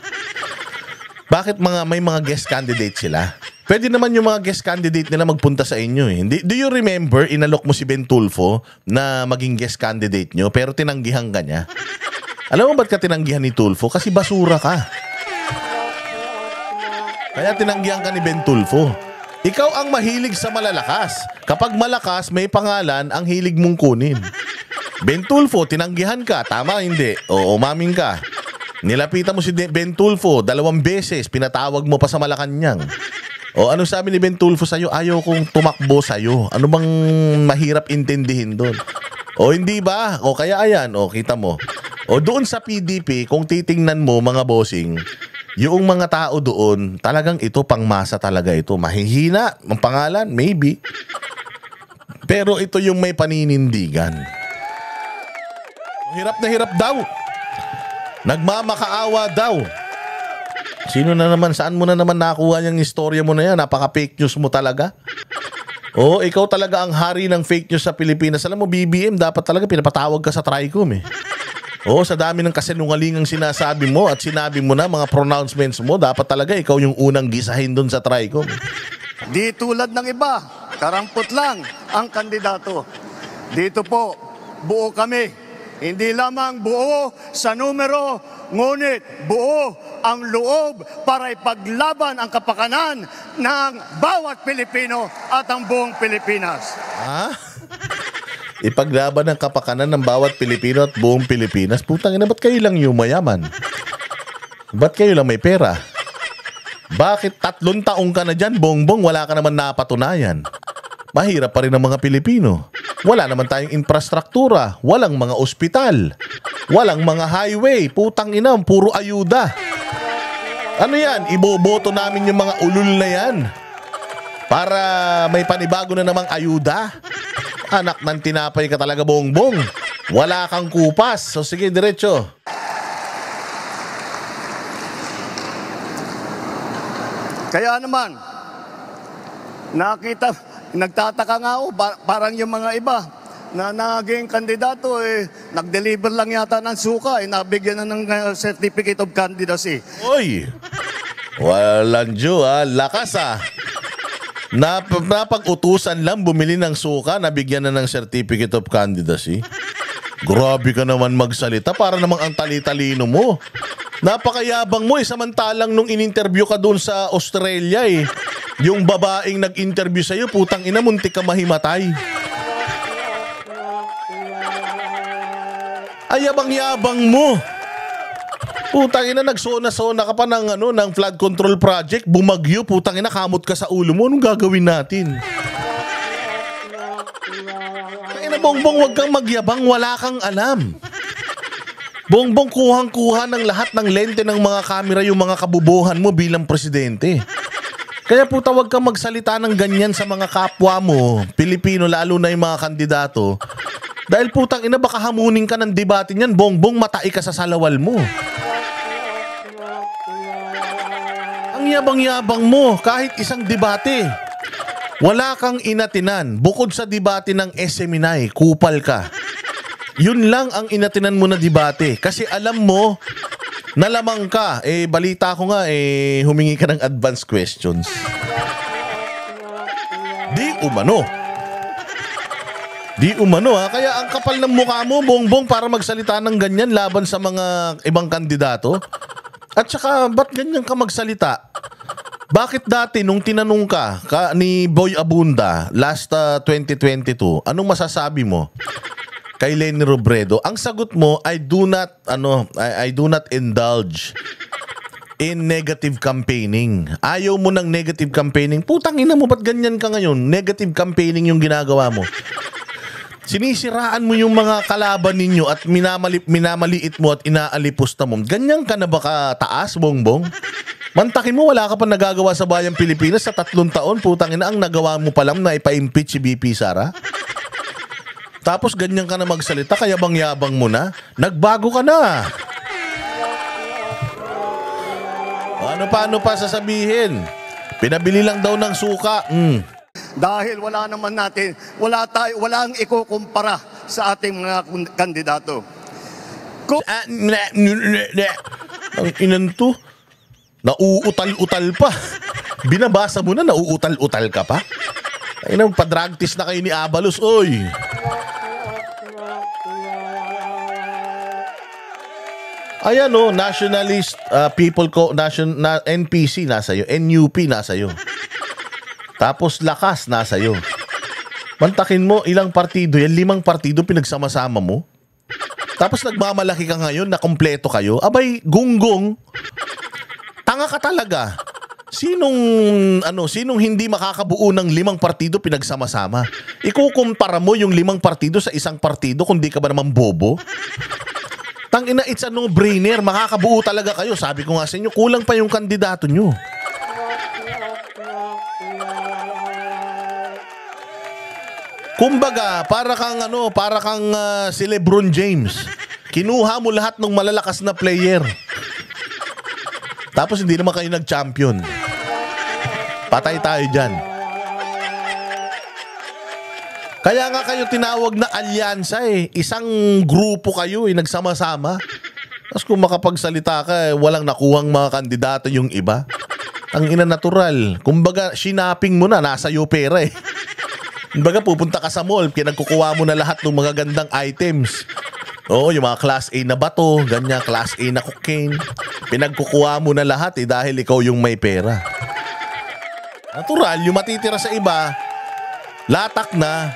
Bakit may mga guest candidate sila? Pwede naman yung mga guest candidate nila magpunta sa inyo eh. Do you remember, inalok mo si Ben Tulfo na maging guest candidate nyo pero tinanggihan ka niya? Alam mo ba't ka tinanggihan ni Tulfo? Kasi basura ka. Kaya tinanggihan ka ni Ben Tulfo. Ikaw ang mahilig sa malalakas. Kapag malakas, may pangalan ang hilig mong kunin. Ben Tulfo, tinanggihan ka. Tama, hindi. O umamin ka. Nilapitan mo si Ben Tulfo 2 beses. Pinatawag mo pa sa Malacanang. O ano sabi ni Ben Tulfo sa'yo? Ayaw kong tumakbo sa'yo. Ano bang mahirap intindihin doon? O hindi ba? O kaya ayan, o kita mo. O doon sa PDP, kung titingnan mo mga bossing, yung mga tao doon, talagang ito pangmasa talaga ito. Mahihina ang pangalan, maybe. Pero ito yung may paninindigan. Hirap na hirap daw. Nagmamakaawa daw. Sino na naman, saan mo na naman nakuha yung istorya mo na yan? Napaka-fake news mo talaga. Oo, ikaw talaga ang hari ng fake news sa Pilipinas. Alam mo, BBM, dapat talaga pinapatawag ka sa TRICOM eh. Oo, sa dami ng kasinungalingang sinasabi mo at sinabi mo na mga pronouncements mo, dapat talaga ikaw yung unang gisahin doon sa TRICOM. Di tulad ng iba, karampot lang ang kandidato. Dito po, buo kami. Hindi lamang buo sa numero, ngunit buo ang loob para ipaglaban ang kapakanan ng bawat Pilipino at ang buong Pilipinas. Ha? Ipaglaban ang kapakanan ng bawat Pilipino at buong Pilipinas? Putang ina, ba't kayo lang yung mayaman? Ba't kayo lang may pera? Bakit 3 taong ka na dyan, bongbong, wala ka naman napatunayan? Mahirap pa rin ang mga Pilipino. Wala naman tayong infrastruktura, walang mga ospital, walang mga highway, putang ina, puro ayuda. Ano yan? Iboboto namin yung mga ulul na yan para may panibago na namang ayuda? Anak ng tinapay ka talaga, bongbong. Wala kang kupas. So sige, diretso. Kaya naman, nagtataka nga ako, parang yung mga iba na naging kandidato, nag-deliver lang yata ng suka, nabigyan na ng certificate of candidacy. Oy! Walang Diyo, lakas Napag-utusan lang bumili ng suka, nabigyan na ng certificate of candidacy. Grabe ka naman magsalita, para namang ang tali-talino mo. Napakayabang mo samantalang nung in-interview ka doon sa Australia yung babaeng nag-interview sa'yo, putang ina, muntik ka mahimatay. Ayabang-yabang mo. Putang ina, nagsona-sona ka pa ng flood control project, bumagyo, putang ina, kamot ka sa ulo mo. Anong gagawin natin? Ina, bongbong, wag kang magyabang, wala kang alam. Bongbong, kuhang-kuha ng lahat ng lente ng mga kamera yung mga kabubuhan mo bilang presidente. Kaya puta, wag kang magsalita ng ganyan sa mga kapwa mo, Pilipino, lalo na yung mga kandidato. Dahil putang ina, baka hamunin ka ng debate niyan, bongbong, matai ka sa salawal mo. Ang yabang-yabang mo, kahit isang debate. Wala kang inatinan. Bukod sa debate ng SMNI, kupal ka. Yun lang ang inatinan mo na debate. Kasi alam mo, nalamang ka. Balita ko nga, humingi ka ng advance questions. Di umano. Kaya ang kapal ng mukha mo, bongbong, para magsalita ng ganyan laban sa mga ibang kandidato. At saka, ba't ganyan ka magsalita? Bakit dati nung tinanong ka ni Boy Abunda last 2022, anong masasabi mo kay Leni Robredo? Ang sagot mo, I do not indulge in negative campaigning. Ayaw mo ng negative campaigning. Putang ina mo, ba't ganyan ka ngayon? Negative campaigning yung ginagawa mo. Sinisiraan mo yung mga kalaban ninyo at minamaliit mo at inaalipusta mo. Ganyan ka na ba kataas, bongbong? Mantakin mo, wala ka pa nagagawa sa bayang Pilipinas sa 3 taon. Putang ina, ang nagawa mo pa lang na ipa-impeach si BP Sara. Tapos ganyan ka na magsalita, kaya bang-yabang mo na? Nagbago ka na. Ano pa sasabihin? Pinabili lang daw ng suka. Dahil wala walang ikukumpara sa ating mga kandidato. Ang inanto, nauutal-utal pa. Binabasa mo na, nauutal-utal ka pa? Ay na, pa-drug test na kayo ni Abalos, oy. Ayan Nationalist NPC nasa iyo, NUP nasa iyo. Tapos Lakas nasa iyo. Mantakin mo, ilang partido yan? 5 partido pinagsama-sama mo? Tapos nagmamalaki ka ngayon na kompleto kayo? Abay, gunggong. Tanga ka talaga. Sinong hindi makakabuo ng 5 partido pinagsama-sama? Ikukumpara mo yung 5 partido sa isang partido kung di ka ba naman bobo? Tangina, it's a no-brainer. Makakabuo talaga kayo. Sabi ko nga sa inyo, kulang pa yung kandidato nyo. Kumbaga, para kang si LeBron James. Kinuha mo lahat ng malalakas na player. Tapos hindi naman kayo nag-champion. Patay tayo dyan. Kaya nga kayo tinawag na alyansa eh. Isang grupo kayo nagsama-sama. Tapos kung makapagsalita ka, walang nakuhang mga kandidato yung iba. Ang ina natural. Kumbaga, shinaping mo na, nasa iyo pera eh. Kumbaga, pupunta ka sa mall, pinagkukuha mo na lahat ng mga gandang items. Oo, yung mga class A na bato, ganyan, class A na cocaine. Pinagkukuha mo na lahat dahil ikaw yung may pera. Natural, yung matitira sa iba, latak na.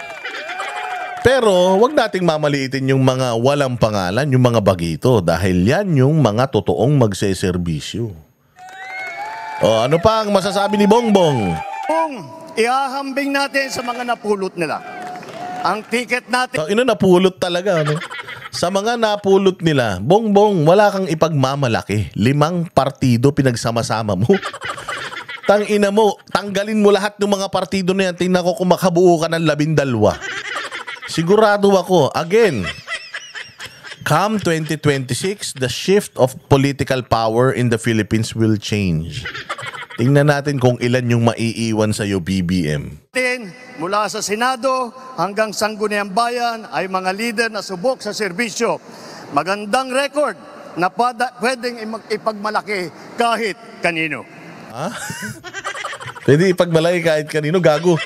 Pero, wag nating mamaliitin yung mga walang pangalan, yung mga bagito. Dahil yan yung mga totoong magseserbisyo. O, ano pa ang masasabi ni Bongbong? Ihahambing natin sa mga napulot nila. Ang ticket natin... Napulot talaga, Sa mga napulot nila, Bongbong, wala kang ipagmamalaki. 5 partido pinagsama-sama mo. Tangina mo, tanggalin mo lahat ng mga partido na yan. Tingnan ko kung makabuo ka ng 12. Sigurado ako, again, come 2026, the shift of political power in the Philippines will change. Tingnan natin kung ilan yung maiiwan sa iyo, BBM. Mula sa Senado hanggang Sangguniang Bayan ay mga leader na subok sa serbisyo. Magandang record na pwedeng ipagmalaki kahit kanino. Ha? Pwede ipagmalaki kahit kanino? Gago.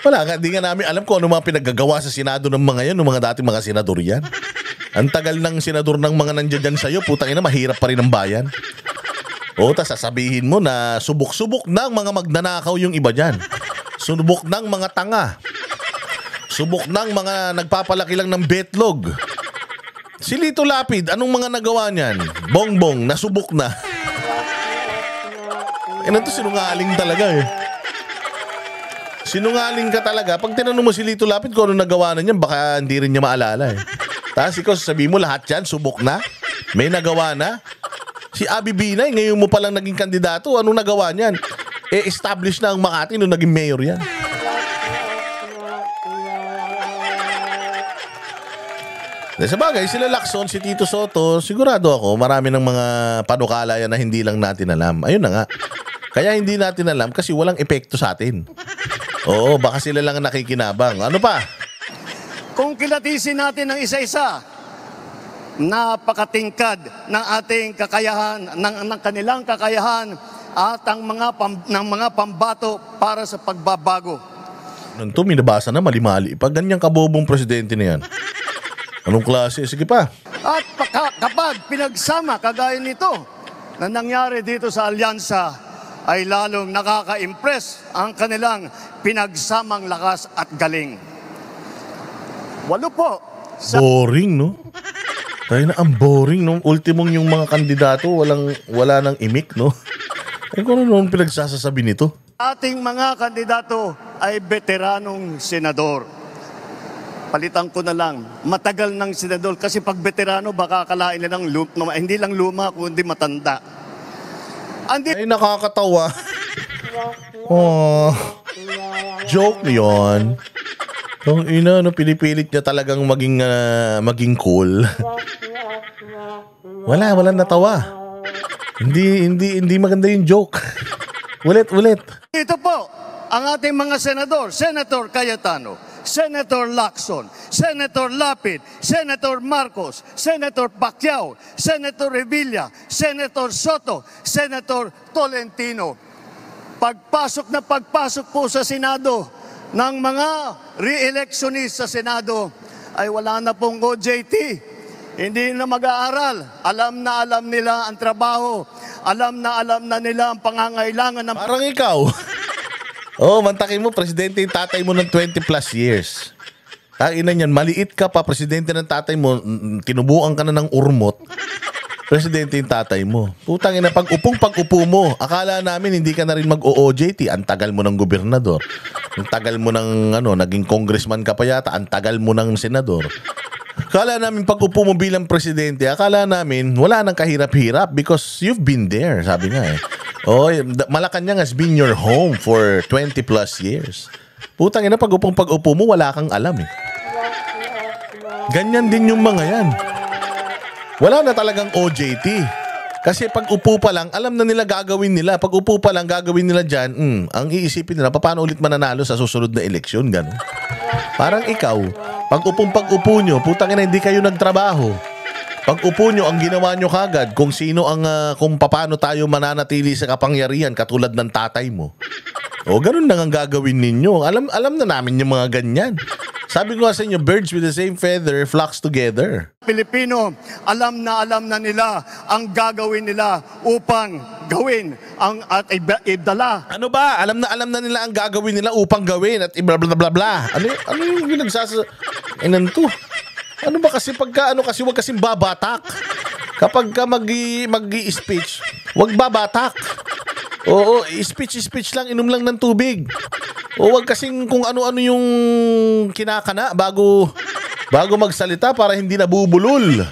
Wala nga, di nga namin alam kung ano mga pinaggagawa sa Senado ng mga yan, ng mga dating mga senador yan. Ang tagal ng senador ng mga nandiyan sa'yo, putang ina, mahirap pa rin ang bayan. O, tas sasabihin mo na subok-subok ng mga magnanakaw yung iba dyan. Subok ng mga tanga. Subok ng mga nagpapalaki lang ng betlog. Si Lito Lapid, anong mga nagawa niyan? Bongbong, nasubok na. Ito sinungaling talaga eh. Sinungaling ka talaga. Pag tinanong mo si Lito Lapid kung anong nagawa na niyan, baka hindi rin niya maalala eh. Tapos ikaw sasabihin mo lahat yan, subok na? May nagawa na? Si Abby Binay, ngayon mo palang naging kandidato. Anong nagawa niyan? Establish na ang Makati nung naging mayor yan. Sa bagay, sila Lacson, si Tito Soto, sigurado ako, marami ng mga panukala yan na hindi lang natin alam. Ayun na nga. Kaya hindi natin alam kasi walang epekto sa atin. Oo, baka sila lang nakikinabang. Ano pa? Kung kilatisin natin ng isa-isa, napakatingkad ng ating kakayahan, ng kanilang kakayahan at ang mga pambato para sa pagbabago. Nanto, minabasa na mali-mali. Pag ganyang kabobong presidente na yan. Anong klase? Sige pa. At kapag pinagsama kagaya nito na nangyari dito sa alyansa, ay lalong nakaka-impress ang kanilang pinagsamang lakas at galing. 8 po. Boring, no? Tayo na, ang boring, no? Ultimong yung mga kandidato, wala nang imik, no? Kung ano nung pinagsasasabi nito? Ating mga kandidato ay veteranong senador. Palitan ko na lang, matagal ng senador kasi pag veterano baka akalain nilang hindi lang luma kundi matanda. Ay, nakakatawa. Oh, joke yun. Kung pinipilit niya talagang maging cool. Walang natawa. Hindi maganda yung joke. Ulit. Ito po, ang ating mga senador, Senator Cayetano, Senator Lacson, Senator Lapid, Senator Marcos, Senator Pacquiao, Senator Revilla, Senator Soto, Senator Tolentino. Pagpasok po sa Senado ng mga re-electionist sa Senado ay wala na pong OJT. hindi na mag-aaral. Alam na nila ang trabaho. Alam na nila ang pangangailangan ng... Parang ikaw. Oh, mantakin mo, presidente yung tatay mo ng 20 plus years. Ina niyan, maliit ka pa, presidente ng tatay mo, tinubuan ka na ng urmot. Presidente yung tatay mo. Putang ina, pag-upo mo, akala namin hindi ka na rin mag-OJT. Ang tagal mo ng gobernador. Ang tagal mo ng, naging congressman ka pa yata. Ang tagal mo ng senador. Akala namin pag-upo mo bilang presidente, akala namin wala nang kahirap-hirap because you've been there, sabi nga eh. Oh, Malacanang has been your home for 20 plus years. Putang ina, pag-upo mo, wala kang alam eh. Ganyan din yung mga yan. Wala na talagang OJT. Kasi pag upo pa lang, alam na nila gagawin nila. Pag upo pa lang, gagawin nila dyan, ang iisipin nila, paano ulit mananalo sa susunod na eleksyon, gano'n. Parang ikaw, pag upo nyo, putang ina, hindi kayo nagtrabaho. Pag upo nyo, ang ginawa nyo kagad, kung sino ang, kung paano tayo mananatili sa kapangyarihan, katulad ng tatay mo. O, gano'n lang ang gagawin ninyo. Alam na namin yung mga ganyan. Sabi ko nga sa inyo, birds with the same feather flocks together. Pilipino, alam na nila ang gagawin nila upang gawin at ibdala. Ano ba? Alam na nila ang gagawin nila upang gawin at bla bla bla bla. Ano yung Inan to? Ano ba kasi pagka kasi wag kasing babatak. Kapag ka mag-i-speech, wag babatak. Oo, speech lang, inom lang ng tubig. O wag kasing kung ano-ano yung kinakana bago magsalita para hindi nabubulol.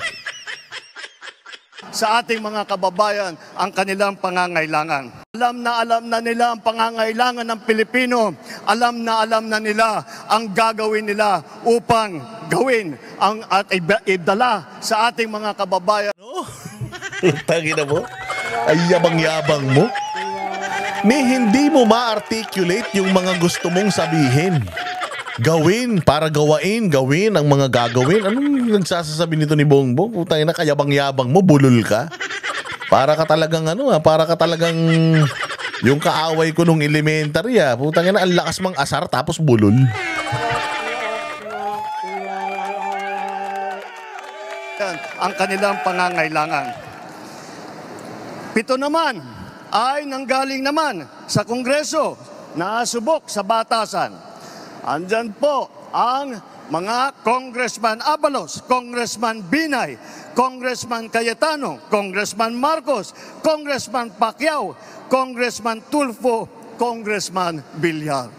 Sa ating mga kababayan ang kanilang pangangailangan. Alam na nila ang pangangailangan ng Pilipino. Alam na nila ang gagawin nila upang gawin at ibdala sa ating mga kababayan. No? Tangina mo? Ay yabang-yabang mo? Ni hindi mo ma-articulate yung mga gusto mong sabihin. Gawin, para gawin ang mga gagawin. Anong nagsasasabi nito ni Bongbong? Putang ina, kayabang-yabang mo, bulol ka. Para ka talagang yung kaaway ko nung elementary Putang ina, ang lakas mang asar tapos bulol. Ang kanilang pangangailangan. 7 naman ay nanggaling naman sa Kongreso na subok sa batasan. Andyan po ang mga Congressman Abalos, Congressman Binay, Congressman Cayetano, Congressman Marcos, Congressman Pacquiao, Congressman Tulfo, Congressman Villar.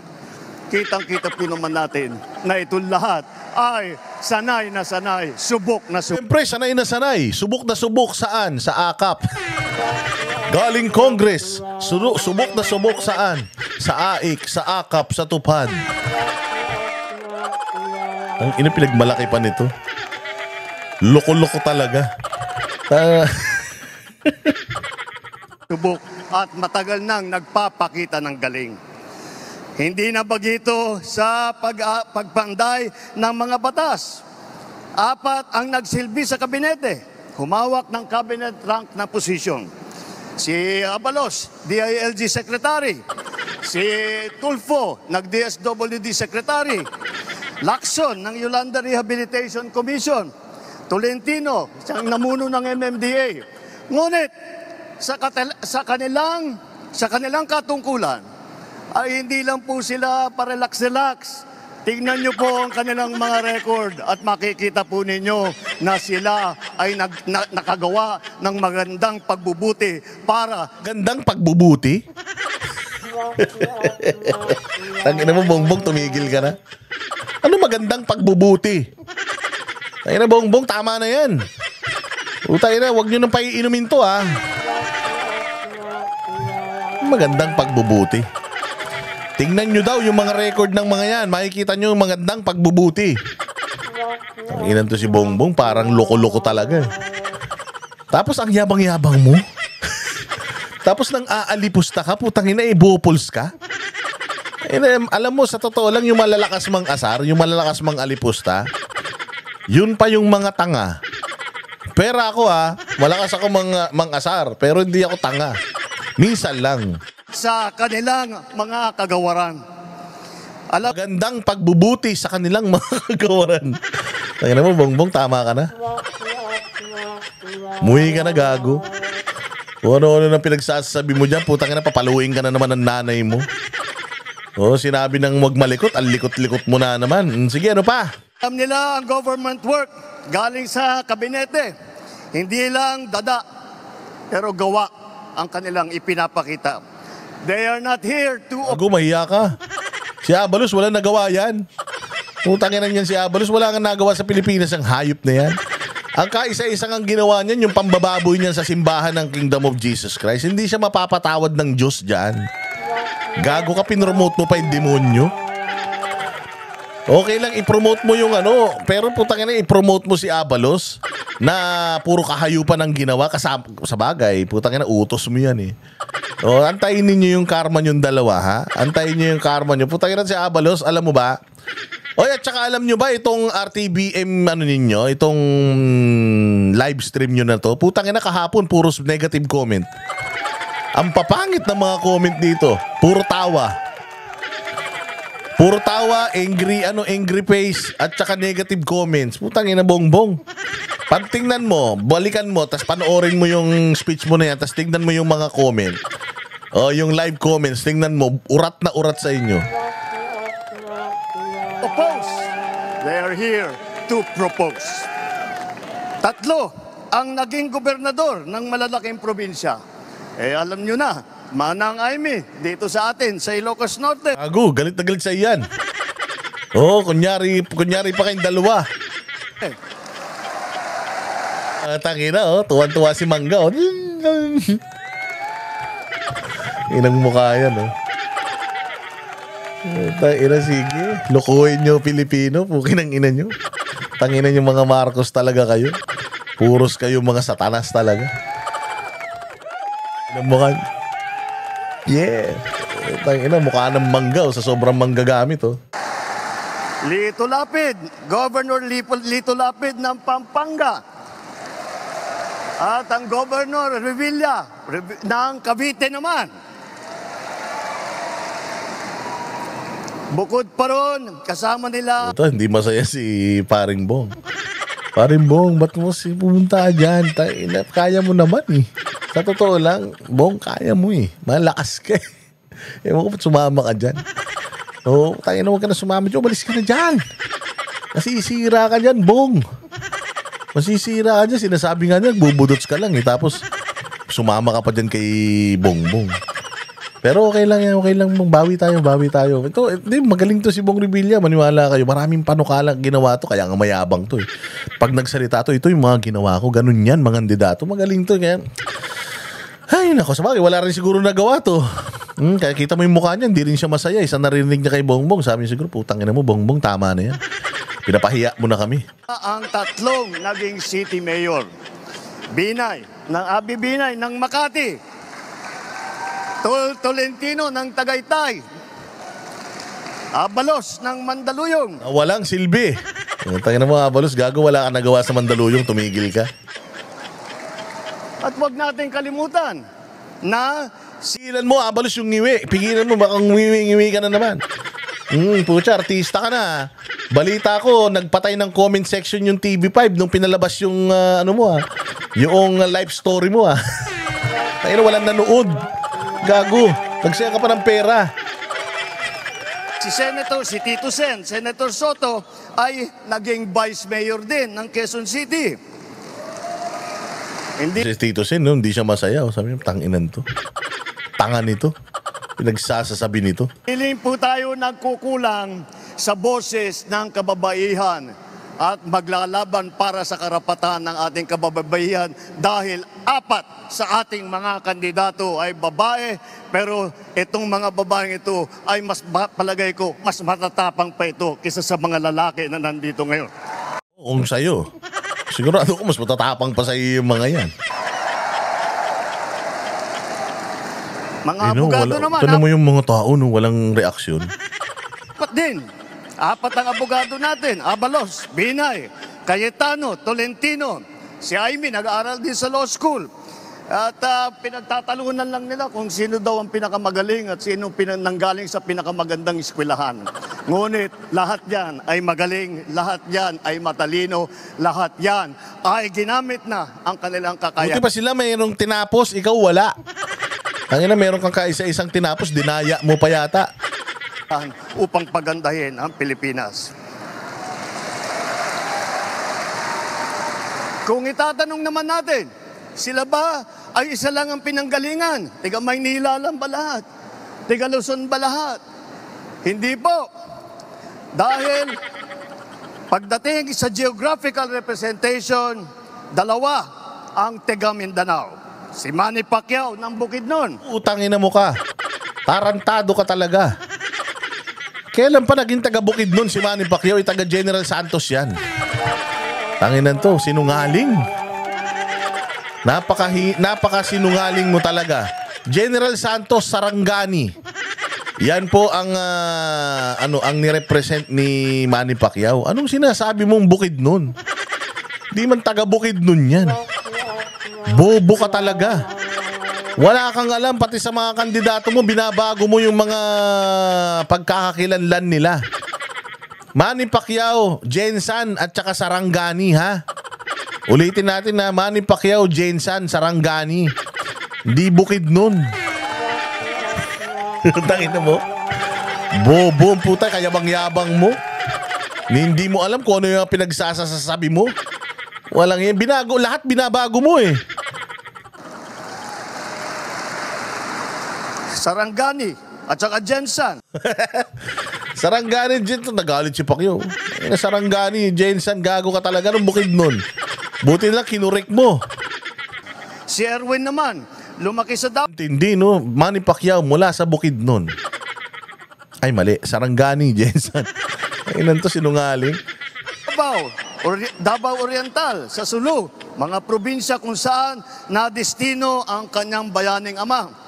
Kitang-kita po naman natin na itong lahat ay sanay na sanay, subok na subok. Siyempre, sanay na sanay. Subok na subok saan? Sa AKAP. Galing Congress. Subok na subok saan? Sa AIK, sa AKAP, sa TUPAD. Ang pinagmalaki pa nito. Loko-loko talaga. Subok at matagal nang nagpapakita ng galing. Hindi na bagito sa pagpanday ng mga batas. 4 ang nagsilbi sa kabinete, humawak ng cabinet rank na posisyon. Si Abalos, DILG Secretary. Si Tulfo, nag-DSWD Secretary. Lacson, ng Yolanda Rehabilitation Commission. Tolentino, siyang namuno ng MMDA. Ngunit, sa kanilang katungkulan, ay hindi lang po sila parelax-relax. Tingnan nyo po ang kanilang mga record at makikita po ninyo na sila ay nakagawa ng magandang pagbubuti para... Gandang pagbubuti? Tangina mo, Bongbong, tumigil ka na. Ano magandang pagbubuti? Tangina, Bongbong, tama na yan. Tangina, wag nyo nang paiinumin to, Magandang pagbubuti. Tingnan nyo daw yung mga record ng mga yan. Makikita nyo yung magandang pagbubuti. Ang inan to si Bongbong, parang loko-loko talaga. Tapos ang yabang-yabang mo. Tapos nang aalipusta ka, putang ina, ibupuls ka. Alam mo, sa totoo lang, yung malalakas mang asar, yung malalakas mang alipusta, yun pa yung mga tanga. Pero ako malakas ako mang asar, pero hindi ako tanga. Minsan lang. Sa kanilang mga kagawaran. Magandang pagbubuti sa kanilang mga kagawaran. Tingnan mo, Bongbong, tama ka na. Muwi ka na, gago. Kung ano-ano na pinagsasabi mo dyan, putang ina, papaluin ka na naman ng nanay mo. Sinabi ng wag malikot, ang likot-likot mo na naman. Sige, ano pa? Alam nila ang government work galing sa kabinete. Hindi lang dada, pero gawa ang kanilang ipinapakita. They are not here to... Gago, mahiya ka. Si Abalos, wala nagawa yan. Putang ina niyan si Abalos, wala kang nagawa sa Pilipinas, ang hayop na yan. Ang kaisa-isang ang ginawa niyan, yung pambababoy niyan sa simbahan ng Kingdom of Jesus Christ. Hindi siya mapapatawad ng Diyos dyan. Gago ka, pinromote mo pa yung demonyo. Okay lang, i-promote mo yung ano, pero putang ina, i-promote mo si Abalos na puro kahayupan ang ginawa. Sa bagay, putang ina, utos mo yan eh. Antayin ninyo yung karma nyong dalawa, ha? Antayin nyo yung karma nyo. Putang ina si Abalos, alam mo ba? At saka alam nyo ba itong RTBM ano ninyo, itong live stream nyo na to, putang ina kahapon, puro negative comment. Ang papangit ng mga comment dito, puro tawa. Puro tawa, angry face, at saka negative comments. Putang ina bongbong. Pag tingnan mo, balikan mo, tas panoorin mo yung speech mo na yan, tas tingnan mo yung mga comment. Yung live comments, tingnan mo, urat na urat sa inyo. Oppose. They are here to propose. 3 ang naging gobernador ng malalaking probinsya. Alam nyo na, Manang Aimee, dito sa atin, sa Ilocos Norte. Gago, galit na galit sa iyan. Kunyari pa kayong dalawa. Tangina, tuwan-tuwa si Mangga. Inang mukha yan, Tangina, sige. Lukuhin nyo Pilipino, pukin ang ina nyo. Tangina nyo mga Marcos talaga kayo. Puros kayo mga satanas talaga. Inang mukha. Yeah. Tangina, mukha ng mangga sa sobrang manggagamit, Lito Lapid, Governor Lito Lapid ng Pampanga. At ang Governor Revilla ng Cavite naman. Bukod pa ron, kasama nila... Ito, hindi masaya si Paring Bong. Paring Bong, ba't mo pumunta dyan? Kaya mo naman eh. Sa totoo lang, Bong, kaya mo eh. Malakas ka eh. Ewan ko ba't sumama ka dyan. Tayo na huwag ka na sumama dyan. Umalis ka na dyan. Masisira ka dyan, Bong. Masisira ka dyan. Sinasabi nga niya, bubudots ka lang eh. Tapos, sumama ka pa dyan kay Bongbong. Pero okay lang yan, okay lang. Bawi tayo. Ito, magaling to si Bong Revilla. Maniwala kayo. Maraming panukalang ginawa to. Kaya nga mayabang to eh. Pag nagsalita to, ito yung mga ginawa ko. Ganun yan, mga kandidato. Magaling to. Kaya, ay, nako, sabagay, wala rin siguro nagawa to. Kaya kita mo yung mukha niya, hindi rin siya masaya. Isa narinig niya kay Bongbong. Sabi niya siguro, putang ina mo, Bongbong, tama na yan. Pinapahiya mo na kami. Ang 3 naging city mayor. Binay, ng Abi Binay ng Makati. Tolentino ng Tagaytay. Abalos ng Mandaluyong. Walang silbi. Tangina mo, Abalos, gago, wala ka nagawa sa Mandaluyong, tumigil ka. At wag natin kalimutan na Pigilan mo, Abalos, yung ngiwi. Pigilan mo, baka ngiwi ka na naman. Pucha, artista ka na. Balita ko, nagpatay ng comment section yung TV5 nung pinalabas yung, yung life story mo, Tayo na, walang nanood. Gago, nagsaya ka pa ng pera. si Tito Sen, Senator Soto, ay naging vice mayor din ng Quezon City. Si Tito Sen, hindi siya masaya. Sabi niya, tanginan to. Tanga nito. Pinagsasasabi nito. Piling po tayo nagkukulang sa boses ng kababaihan at maglalaban para sa karapatan ng ating kababaihan dahil 4 sa ating mga kandidato ay babae, pero itong mga babaeng ito ay palagay ko, mas matatapang pa ito kaysa sa mga lalaki na nandito ngayon. Kung sa'yo, sigurado ko mas matatapang pa sa'yo yung mga yan. Mga abogado naman. Ito mo yung mga tao, walang reaksyon. 4 din. 4 ang abogado natin. Abalos, Binay, Cayetano, Tolentino. Si Aimee nag-aaral din sa law school. At pinagtatalunan lang nila kung sino daw ang pinakamagaling at sino nanggaling sa pinakamagandang eskwelahan. Ngunit lahat yan ay magaling, lahat yan ay matalino, lahat yan ay ginamit na ang kanilang Buti kakayahan pa sila mayroong tinapos, ikaw wala. Tangina, meron kang kaisa-isang tinapos, dinaya mo pa yata. upang pagandahin ang Pilipinas. Kung itatanong naman natin, sila ba ay isa lang ang pinanggalingan? Tiga Maynila lang ba lahat? Tiga Luzon ba lahat? Hindi po. Dahil pagdating sa geographical representation, dalawa ang taga Mindanao. Si Manny Pacquiao ng Bukidnon. Utangin na mo ka. Tarantado ka talaga. Kailan pa naging taga Bukidnon si Manny Pacquiao? Taga General Santos yan. Tanginan to, sinungaling. Napaka-sinungaling mo talaga. General Santos, Sarangani. Yan po ang ang ni-represent ni Manny Pacquiao. Anong sinasabi mong Bukidnon? Di man taga Bukidnon yan. Bobo ka talaga. Wala kang alam, pati sa mga kandidato mo, binabago mo yung mga pagkakakilanlan nila. Manny Pacquiao, Jensan at saka Sarangani, ha? Ulitin natin na Manny Pacquiao, Jensan, Sarangani. Hindi Bukidnon. Tangin na mo. Bobo ang puta, kaya bang yabang mo? Hindi mo alam kung ano yung pinagsasasabi mo. Walang yan. Lahat binabago mo eh. Sarangani at saka Jensan. Sarangani, Jensan, nagalit si Pacquiao. Sarangani, Jensan, gago ka talaga ng Bukidnon. Buti lang kinurek mo. Si Erwin naman, lumaki sa Davao. Hindi, no? Manny Pacquiao mula sa Bukidnon. Ay, mali. Sarangani, Jensan. Ay, nanto sinungaling. Davao Oriental, sa Sulu, mga probinsya kung saan nadestino ang kanyang bayaning ama.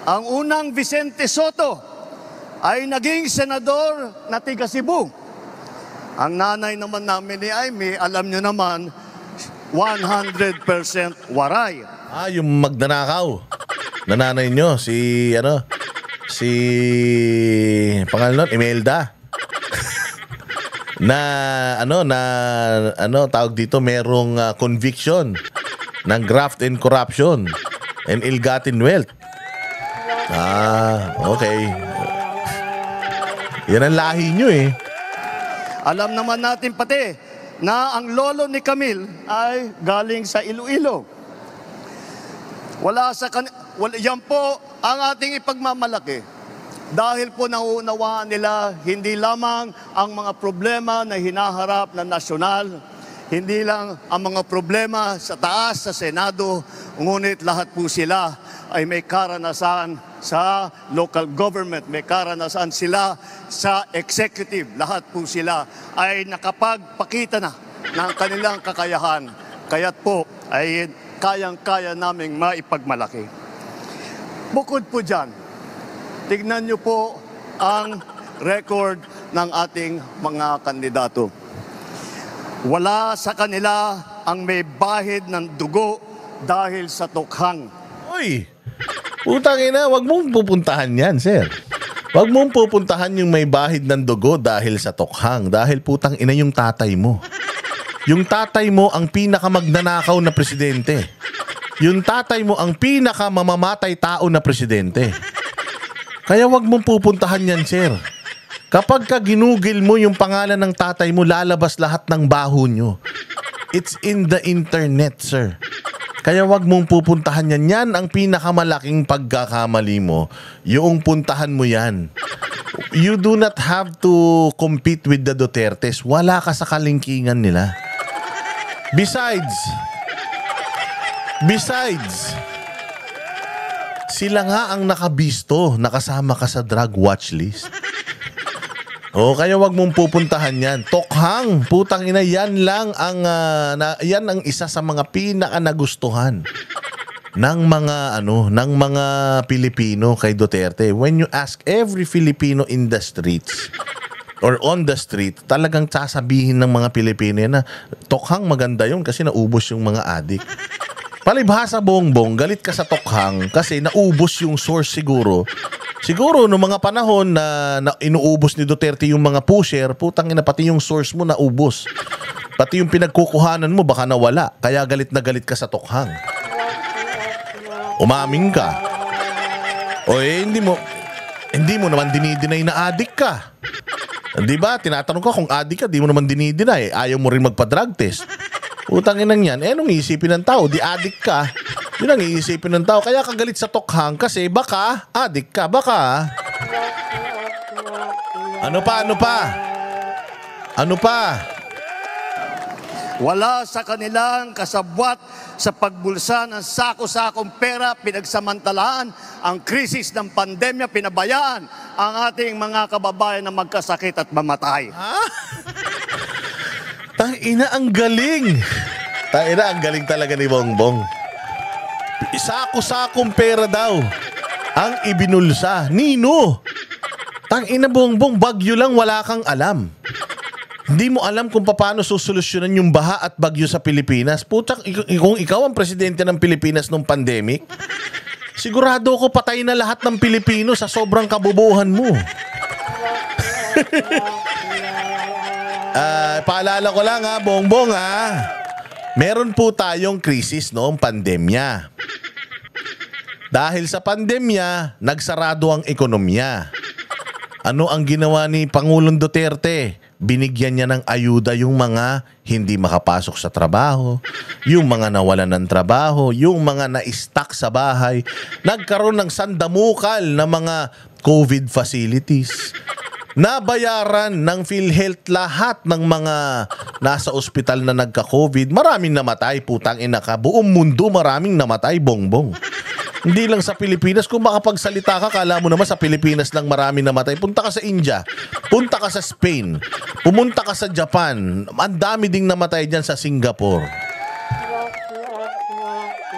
Ang unang Vicente Soto ay naging senador na tiga Cebu. Ang nanay naman namin ni Aimee, alam nyo naman, 100% waray. Yung magnanakaw. Nananay nyo, si pangalan nun, Imelda. Tawag dito, merong conviction ng graft and corruption and ill-gotten wealth. Okay. Yan ang lahi nyo eh. Alam naman natin pati na ang lolo ni Camille ay galing sa Iloilo. Yan po ang ating ipagmamalaki. Dahil po nauunawaan nila hindi lamang ang mga problema na hinaharap ng nasyonal, hindi lang ang mga problema sa taas, sa Senado, ngunit lahat po sila ay may karanasan sa local government, may karanasan sila sa executive. Lahat po sila ay nakapagpakita na ng kanilang kakayahan. Kaya't po ay kayang-kaya naming maipagmalaki. Bukod po dyan, tignan niyo po ang record ng ating mga kandidato. Wala sa kanila ang may bahid ng dugo dahil sa tukhang. Uy! Putang ina, wag mong pupuntahan yan, sir. Wag mong pupuntahan yung may bahid ng dugo dahil sa tukhang. Dahil putang ina yung tatay mo. Yung tatay mo ang pinakamagnanakaw na presidente. Yung tatay mo ang pinakamamamatay tao na presidente. Kaya wag mong pupuntahan yan, sir. Kapag ka ginugil mo yung pangalan ng tatay mo, lalabas lahat ng baho nyo. It's in the internet, sir. Kaya wag mong pupuntahan yan. Yan ang pinakamalaking pagkakamali mo. Yung puntahan mo yan. You do not have to compete with the Dutertes. Wala ka sa kalingkingan nila. Besides, sila nga ang nakabisto, nakasama ka sa drug watch list. Kaya wag mong pupuntahan yan. Tokhang, putang ina, yan lang ang yan ang isa sa mga pinaka nagustuhan ng mga Pilipino kay Duterte. When you ask every Filipino in the streets or on the street, talagang sasabihin ng mga Pilipino na Tokhang maganda yun kasi naubos yung mga adik. Palibhasa Bongbong, galit ka sa Tokhang kasi naubos yung source siguro Siguro, no mga panahon na inuubos ni Duterte yung mga pusher, putang ina, pati yung source mo naubos. Pati yung pinagkukuhanan mo, baka nawala. Kaya galit na galit ka sa tokhang. Umaming ka. O hindi mo naman dinideny na addict ka. Di ba? Tinatanong ka kung addict ka, di mo naman dinideny. Ayaw mo rin magpa-drug test. Utang inang yan. Anong iisipin ng tao? Di addict ka. Yun ang iisipin ng tao. Kaya kagalit sa tokhang kasi baka addict ka. Baka. Ano pa? Wala sa kanilang kasabwat sa pagbulsa ng sako-sakong pera, pinagsamantalaan ang krisis ng pandemya, pinabayaan ang ating mga kababayan na magkasakit at mamatay. Tangina, ang galing. Tangina, ang galing talaga ni Bongbong. Sako-sakong pera daw ang ibinulsa. Nino? Tangina, Bongbong, bagyo lang, wala kang alam. Hindi mo alam kung paano susolusyonan yung baha at bagyo sa Pilipinas. Putak, kung ikaw ang presidente ng Pilipinas nung pandemic, sigurado ko patay na lahat ng Pilipino sa sobrang kabubuhan mo. Paalala ko lang Bongbong meron po tayong krisis noong pandemya. Dahil sa pandemya, nagsarado ang ekonomiya. Ano ang ginawa ni Pangulong Duterte? Binigyan niya ng ayuda yung mga hindi makapasok sa trabaho, yung mga nawalan ng trabaho, yung mga na-stuck sa bahay. Nagkaroon ng sandamukal na mga COVID facilities. Nabayaran ng PhilHealth lahat ng mga nasa ospital na nagka-COVID. Maraming namatay, putang ina ka. Buong mundo maraming namatay, Bongbong. Hindi lang sa Pilipinas. Kung makapagsalita ka, kala mo naman sa Pilipinas lang marami namatay. Punta ka sa India, punta ka sa Spain, pumunta ka sa Japan. Ang dami ding namatay dyan sa Singapore.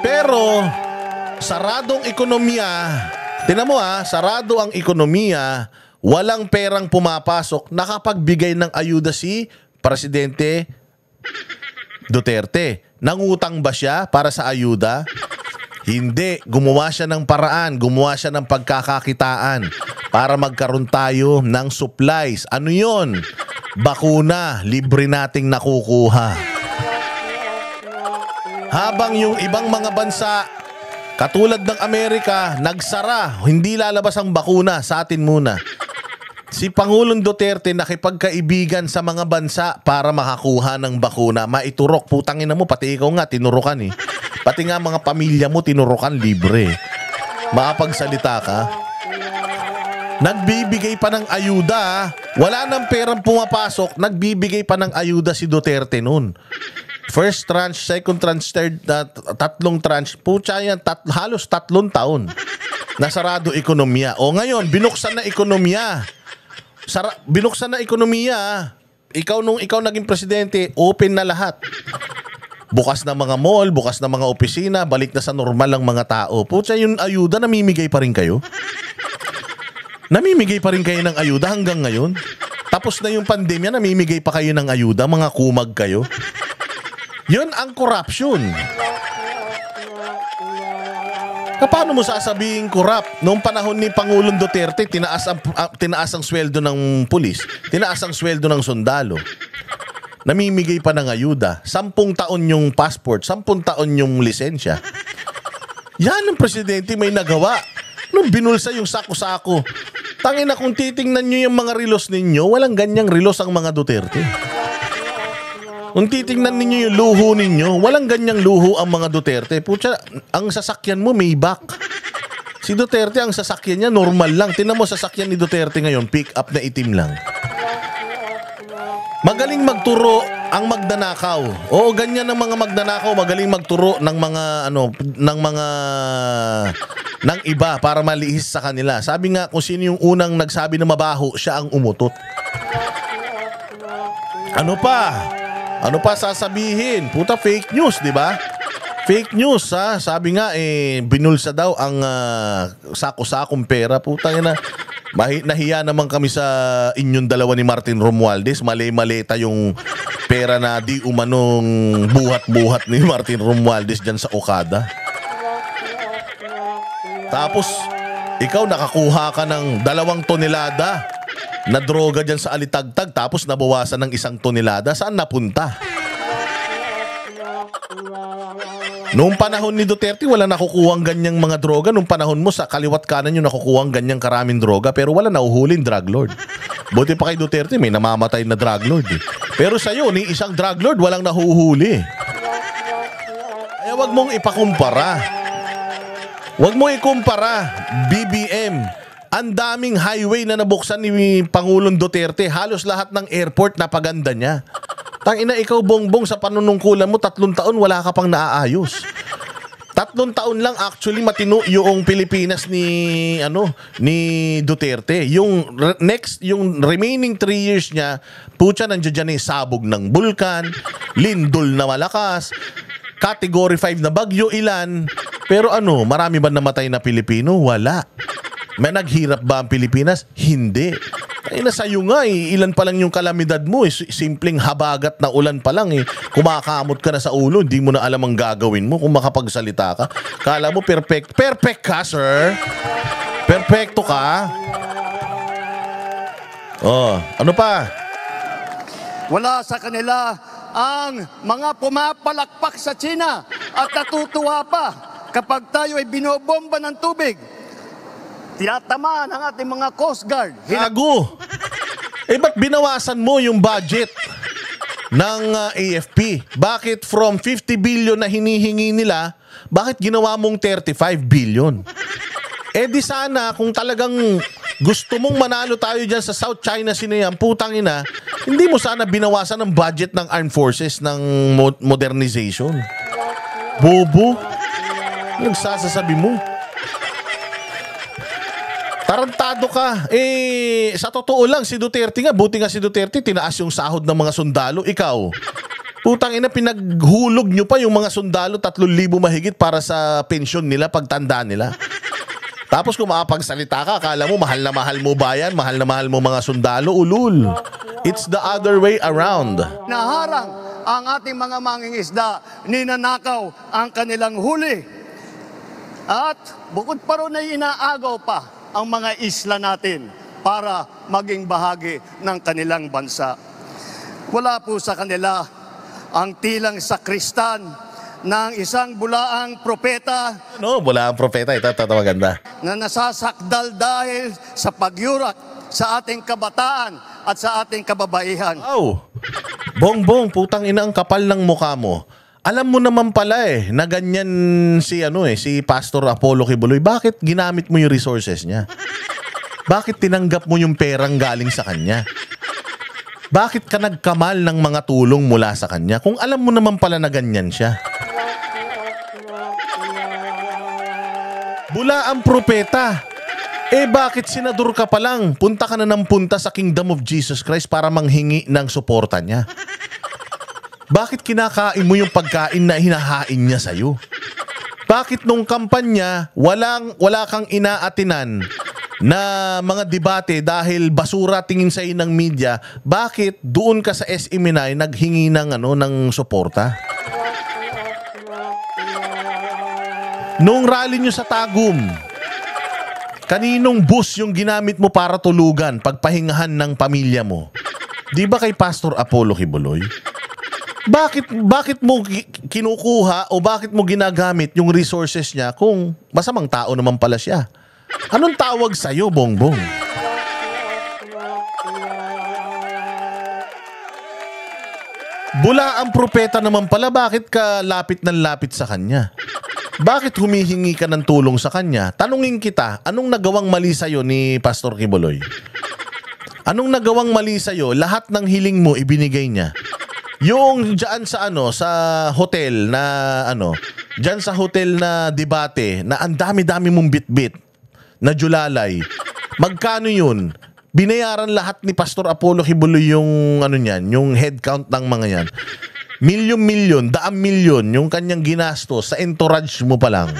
Pero, saradong ekonomiya. Tinan mo sarado ang ekonomiya. Walang perang pumapasok. Nakapagbigay ng ayuda si Presidente Duterte. Nangutang ba siya para sa ayuda? Hindi. Gumawa siya ng paraan, gumawa siya ng pagkakakitaan para magkaroon tayo ng supplies. Ano yon? Bakuna, libre nating nakukuha. Habang yung ibang mga bansa, katulad ng Amerika, nagsara, hindi lalabas ang bakuna, sa atin muna. Si Pangulong Duterte nakipagkaibigan sa mga bansa para makakuha ng bakuna. Maiturok, putangin na mo, pati ikaw nga, tinurukan Pati nga mga pamilya mo, tinurukan libre. Makapagsalita ka. Nagbibigay pa ng ayuda. Wala nang perang pumapasok, nagbibigay pa ng ayuda si Duterte noon. First tranche, second tranche, third, tatlong tranche. Pucha yan, halos 3 taon. Nasarado ekonomiya. O ngayon, binuksan na ekonomiya. Binuksan na ekonomiya. Nung ikaw naging presidente, open na lahat. Bukas na mga mall, bukas na mga opisina, balik na sa normal ang mga tao. Pucha, yung ayuda, namimigay pa rin kayo? Namimigay pa rin kayo ng ayuda hanggang ngayon? Tapos na yung pandemya, namimigay pa kayo ng ayuda? Mga kumag kayo? Yun ang corruption. Paano mo sasabihin corrupt? Noong panahon ni Pangulong Duterte, tinaas ang sweldo ng pulis, tinaas ang sweldo ng sundalo. Namimigay pa ng ayuda. 10 taon yung passport, 10 taon yung lisensya. Yan ang presidente may nagawa. Nung binulsa yung sako-sako. Tangina, kung titingnan nyo yung mga relos ninyo, walang ganyang relos ang mga Duterte. Kung titingnan ninyo yung luho ninyo, walang ganyang luho ang mga Duterte. Pucha, ang sasakyan mo may back. Si Duterte, ang sasakyan niya normal lang. Tingnan mo sasakyan ni Duterte ngayon, pick up na itim lang. Magaling magturo ang magnanakaw. Oo, ganyan ang mga magnanakaw, magaling magturo ng mga ng iba para malihis sa kanila. Sabi nga kung sino yung unang nagsabi na mabaho, siya ang umutot. Ano pa sasabihin? Puta, fake news, di ba? Fake news, Sabi nga, binulsa daw ang sako-sakong pera. Puta na. Nahiya naman kami sa inyong dalawa ni Martin Romualdez. Mali-maleta yung pera na di umanong buhat-buhat ni Martin Romualdez dyan sa Okada. Tapos, Ikaw nakakuha ka ng 2 tonelada na droga dyan sa Alitagtag tapos nabawasan ng 1 tonelada. Saan napunta? Noong panahon ni Duterte, wala nakukuhang ganyang mga droga. Noong panahon mo, sa kaliwat kanan yung nakukuhang ganyang karaming droga, pero wala nahuhuling drug lord. Buti pa kay Duterte, may namamatay na drug lord. Pero sa'yo, ni isang drug lord, walang nahuhuli. Kaya wag mong ipakumpara. Wag mong ikumpara, BBM. Ang daming highway na nabuksan ni Pangulong Duterte. Halos lahat ng airport na paganda niya. Tangina, ikaw Bongbong, sa panunungkulan mo 3 taon wala ka pang naaayos. 3 taon lang actually matino yung Pilipinas ni Duterte. Yung remaining 3 years niya, putya nandiyan dyan sabog ng bulkan, lindol na malakas, Category 5 na bagyo ilan. Pero marami ba namatay na Pilipino? Wala. May naghirap ba ang Pilipinas? Hindi. Ay nasa'yo nga ilan pa lang yung kalamidad mo simpleng habagat na ulan pa lang kumakamot ka na sa ulo, hindi mo na alam ang gagawin mo kung makapagsalita ka. Kala mo perfect ka, sir. Perfecto ka. Ano pa? Wala sa kanila ang mga pumapalakpak sa China at natutuwa pa kapag tayo ay binobomba ng tubig. Tinatamaan ang ating mga Coast Guard. Gago! Ba't binawasan mo yung budget ng AFP? Bakit from 50 billion na hinihingi nila, bakit ginawa mong 35 billion? Di sana kung talagang gusto mong manalo tayo dyan sa South China Sea yan, putang ina, hindi mo sana binawasan ang budget ng armed forces ng modernization. Bobo. Nagsasasabi mo. Tarantado ka. Sa totoo lang, si Duterte nga, buti nga si Duterte, tinaas yung sahod ng mga sundalo. Ikaw, putang ina, pinaghulog nyo pa yung mga sundalo, 3,000 mahigit para sa pensyon nila, pagtanda nila. Tapos kung makapagsalita ka, akala mo mahal na mahal mo bayan, mahal na mahal mo mga sundalo, ulul. It's the other way around. Naharang ang ating mga mangingisda, ninanakaw ang kanilang huli. At bukod pa ron ay inaagaw pa ang mga isla natin para maging bahagi ng kanilang bansa. Wala po sa kanila ang tilang sakristan ng isang bulaang propeta. Bulaang propeta, ito maganda. Na nasasakdal dahil sa pagyurak sa ating kabataan at sa ating kababaihan. Bongbong, putang ina, ang kapal ng mukha mo. Alam mo naman pala na ganyan si Pastor Apollo Kibuloy. Bakit ginamit mo yung resources niya? Bakit tinanggap mo yung perang galing sa kanya? Bakit ka nagkamal ng mga tulong mula sa kanya kung alam mo naman pala na ganyan siya? Bula ang propeta. Bakit senador ka pa lang? Punta ka na ng punta sa Kingdom of Jesus Christ para manghingi ng suporta niya. Bakit kinakain mo yung pagkain na hinahain niya sa'yo? Bakit nung kampanya, wala kang inaatinan na mga debate dahil basura tingin sa'yo ng media, bakit doon ka sa SMNI naghingi ng suporta? Nung rally nyo sa Tagum, kaninong bus yung ginamit mo para tulugan, pagpahingahan ng pamilya mo? Di ba kay Pastor Apollo Kibuloy? Bakit mo kinukuha o bakit mo ginagamit yung resources niya kung masamang tao naman pala siya? Anong tawag sa'yo, Bongbong? Bula ang propeta naman pala, bakit ka lapit ng lapit sa kanya? Bakit humihingi ka ng tulong sa kanya? Tanungin kita, anong nagawang mali sa'yo ni Pastor Kibuloy? Anong nagawang mali sa'yo? Lahat ng hiling mo ibinigay niya. Yung diyan sa sa hotel na diyan sa hotel na debate na ang dami-dami mong bitbit na julalay. Magkano yun? Binayaran lahat ni Pastor Apollo Kibuloy yung niyan, yung head count ng mga yan. Milyon-milyon, daang-milyon yung kanyang ginastos sa entourage mo pa lang.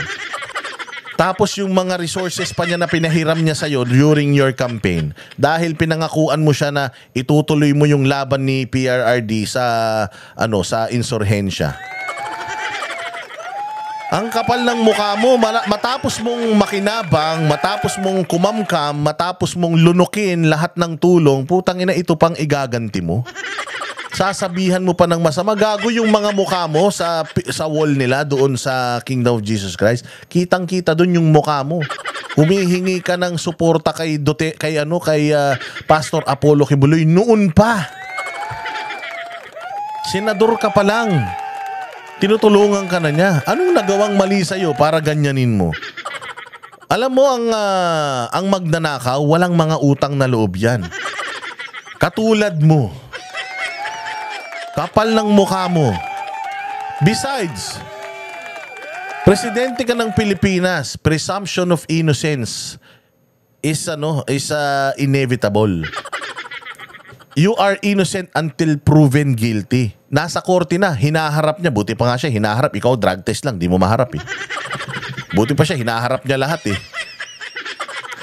Tapos yung mga resources pa niya na pinahiram niya sa'yo during your campaign. Dahil pinangakuan mo siya na itutuloy mo yung laban ni PRRD sa insurhensya. Ang kapal ng mukha mo, matapos mong makinabang, matapos mong kumamkam, matapos mong lunukin lahat ng tulong, putang ina, ito pang igaganti mo. Sasabihan mo pa ng masama. Gago yung mga mukha mo sa wall nila doon sa Kingdom of Jesus Christ. Kitang-kita doon yung mukha mo. Humihingi ka ng suporta kay Pastor Apollo Kibuloy noon pa. Senador ka pa lang. Tinutulungan ka na niya. Anong nagawang mali sa'yo para ganyanin mo? Alam mo, ang magnanakaw, walang mga utang na loob yan. Katulad mo. Kapal ng mukha mo. Besides, presidente ka ng Pilipinas, presumption of innocence is inevitable. You are innocent until proven guilty. Nasa korte na, hinaharap niya. Buti pa nga siya, hinaharap. Ikaw, drug test lang, di mo maharap eh. Buti pa siya, hinaharap niya lahat eh.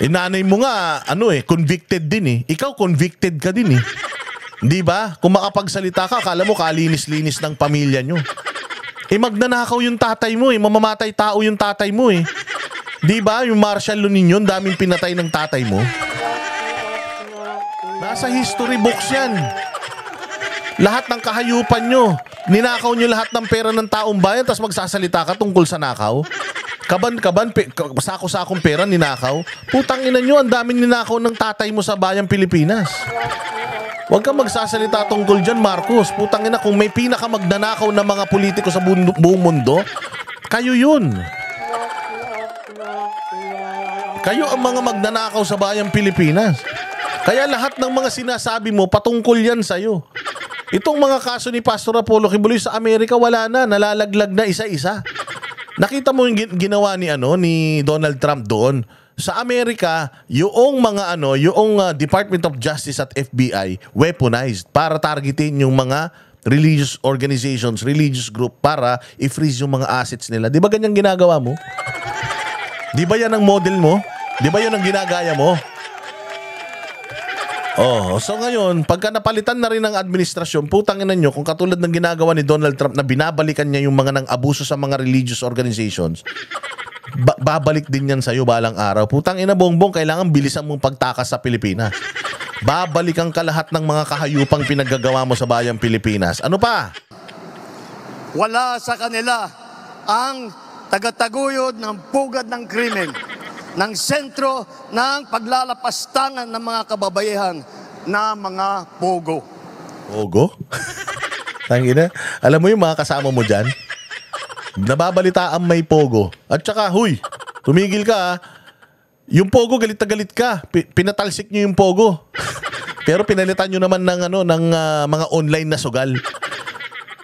Nanay mo nga, convicted din eh. Ikaw, convicted ka din eh. Di ba? Kung makapagsalita ka, akala mo kalinis-linis ng pamilya nyo. Magnanakaw yung tatay mo eh. Mamamatay tao yung tatay mo eh. Di ba? Yung martial law ninyo, daming pinatay ng tatay mo. Nasa history books yan. Lahat ng kahayupan nyo. Ninakaw nyo lahat ng pera ng taong bayan, tapos magsasalita ka tungkol sa nakaw. Kaban, sako-sakong pera ninakaw. Putang ina nyo, ang daming ninakaw ng tatay mo sa bayang Pilipinas. Huwag kang magsasalita tungkol dyan, Marcos. Putang ina, kung may pinakamagnanakaw na mga politiko sa buong mundo, kayo yun. Kayo ang mga magnanakaw sa bayang Pilipinas. Kaya lahat ng mga sinasabi mo, patungkol yan sa'yo. Itong mga kaso ni Pastor Apollo Kibuloy sa Amerika, wala na. Nalalaglag na isa-isa. Nakita mo yung ginawa ni Donald Trump doon. Sa Amerika, yung Department of Justice at FBI weaponized para targetin yung mga religious organizations, religious group para i-freeze yung mga assets nila. Di ba ganyan ginagawa mo? Di ba yan ang model mo? Di ba yan ang ginagaya mo? So ngayon, pagka napalitan na rin ng administrasyon, putangin na nyo, kung katulad ng ginagawa ni Donald Trump na binabalikan niya yung mga nang abuso sa mga religious organizations, babalik din yan sa'yo balang araw. Putang ina, Bongbong, kailangan bilisan mong pagtakas sa Pilipinas. Babalikan ka lahat ng mga kahayupang pinaggagawa mo sa bayang Pilipinas. Ano pa? Wala sa kanila ang tagataguyod ng pugad ng krimen, ng sentro ng paglalapastangan ng mga kababaihan na mga pogo. Pogo? Tangina. Alam mo yung mga kasama mo dyan? Nababalitaan may pogo. At saka, huy, tumigil ka ha. Yung pogo, galit na galit ka. Pinatalsik nyo yung pogo. Pero pinalitan nyo naman ng mga online na sugal.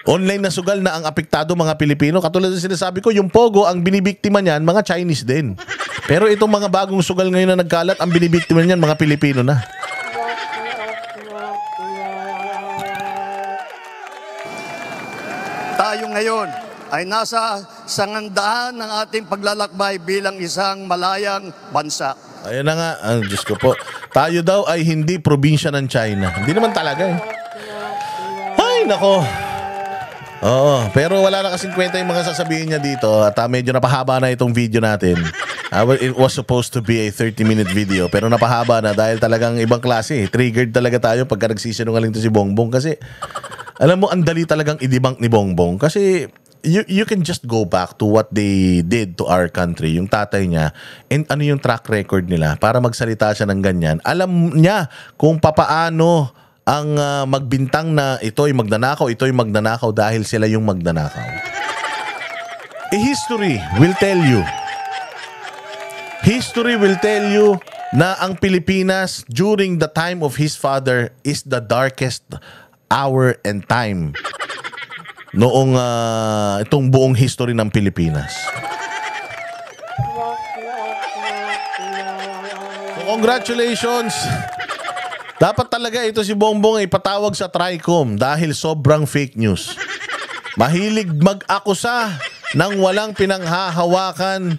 Online na sugal na ang apektado mga Pilipino. Katulad ng sinasabi ko, yung pogo, ang binibiktima niyan, mga Chinese din. Pero itong mga bagong sugal ngayon na nagkalat, ang binibiktima niyan, mga Pilipino na. Tayo ngayon ay nasa sangandaan ng ating paglalakbay bilang isang malayang bansa. Ayun na nga, Diyos ko po. Tayo daw ay hindi probinsya ng China. Hindi naman talaga eh. Ay, nako. Oo, pero wala na kasing kwenta yung mga sasabihin niya dito at medyo napahaba na itong video natin. It was supposed to be a 30-minute video pero napahaba na dahil talagang ibang klase. Triggered talaga tayo pagka nagsisinungaling to si Bongbong kasi alam mo, ang dali talagang i-debunk ni Bongbong kasi you can just go back to what they did to our country, yung tatay niya, and ano yung track record nila para magsalita siya ng ganyan. Alam niya kung papaano ang magbintang na ito'y magnanakaw dahil sila yung magnanakaw. History will tell you na ang Pilipinas during the time of his father is the darkest hour and time noong itong buong history ng Pilipinas. So, congratulations! Dapat talaga ito si Bongbong ay patawag sa TRICOM dahil sobrang fake news. Mahilig mag-akusa ng walang pinanghahawakan.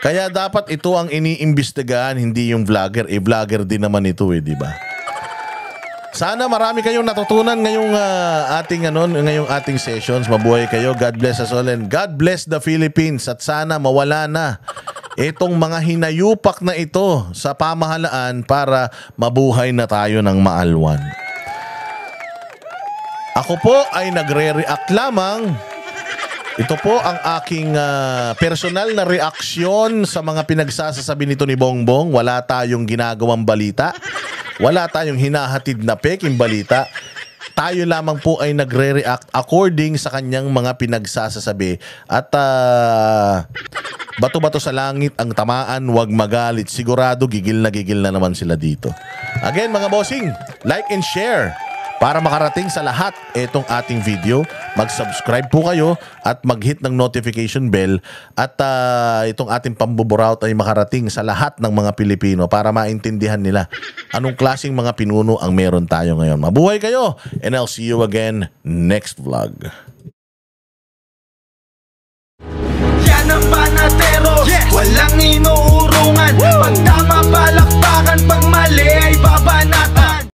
Kaya dapat ito ang iniimbestigahan, hindi yung vlogger. Vlogger din naman ito di ba? Sana marami kayong natutunan ngayong ngayong ating sessions. Mabuhay kayo. God bless us all and God bless the Philippines. At sana mawala na itong mga hinayupak na ito sa pamahalaan para mabuhay na tayo ng maalwan. Ako po ay nagre-react lamang. Ito po ang aking personal na reaksyon sa mga pinagsasasabi nito ni Bongbong. Wala tayong ginagawang balita. Wala tayong hinahatid na peking balita. Tayo lamang po ay nagre-react according sa kanyang mga pinagsasasabi. At bato-bato sa langit ang tamaan, wag magalit. Sigurado gigil na naman sila dito. Again mga bossing, like and share. Para makarating sa lahat itong ating video, mag-subscribe po kayo at mag-hit ng notification bell at itong ating pambuburaut ay makarating sa lahat ng mga Pilipino para maintindihan nila anong klaseng mga pinuno ang meron tayo ngayon. Mabuhay kayo and I'll see you again next vlog. Yan ang panatero.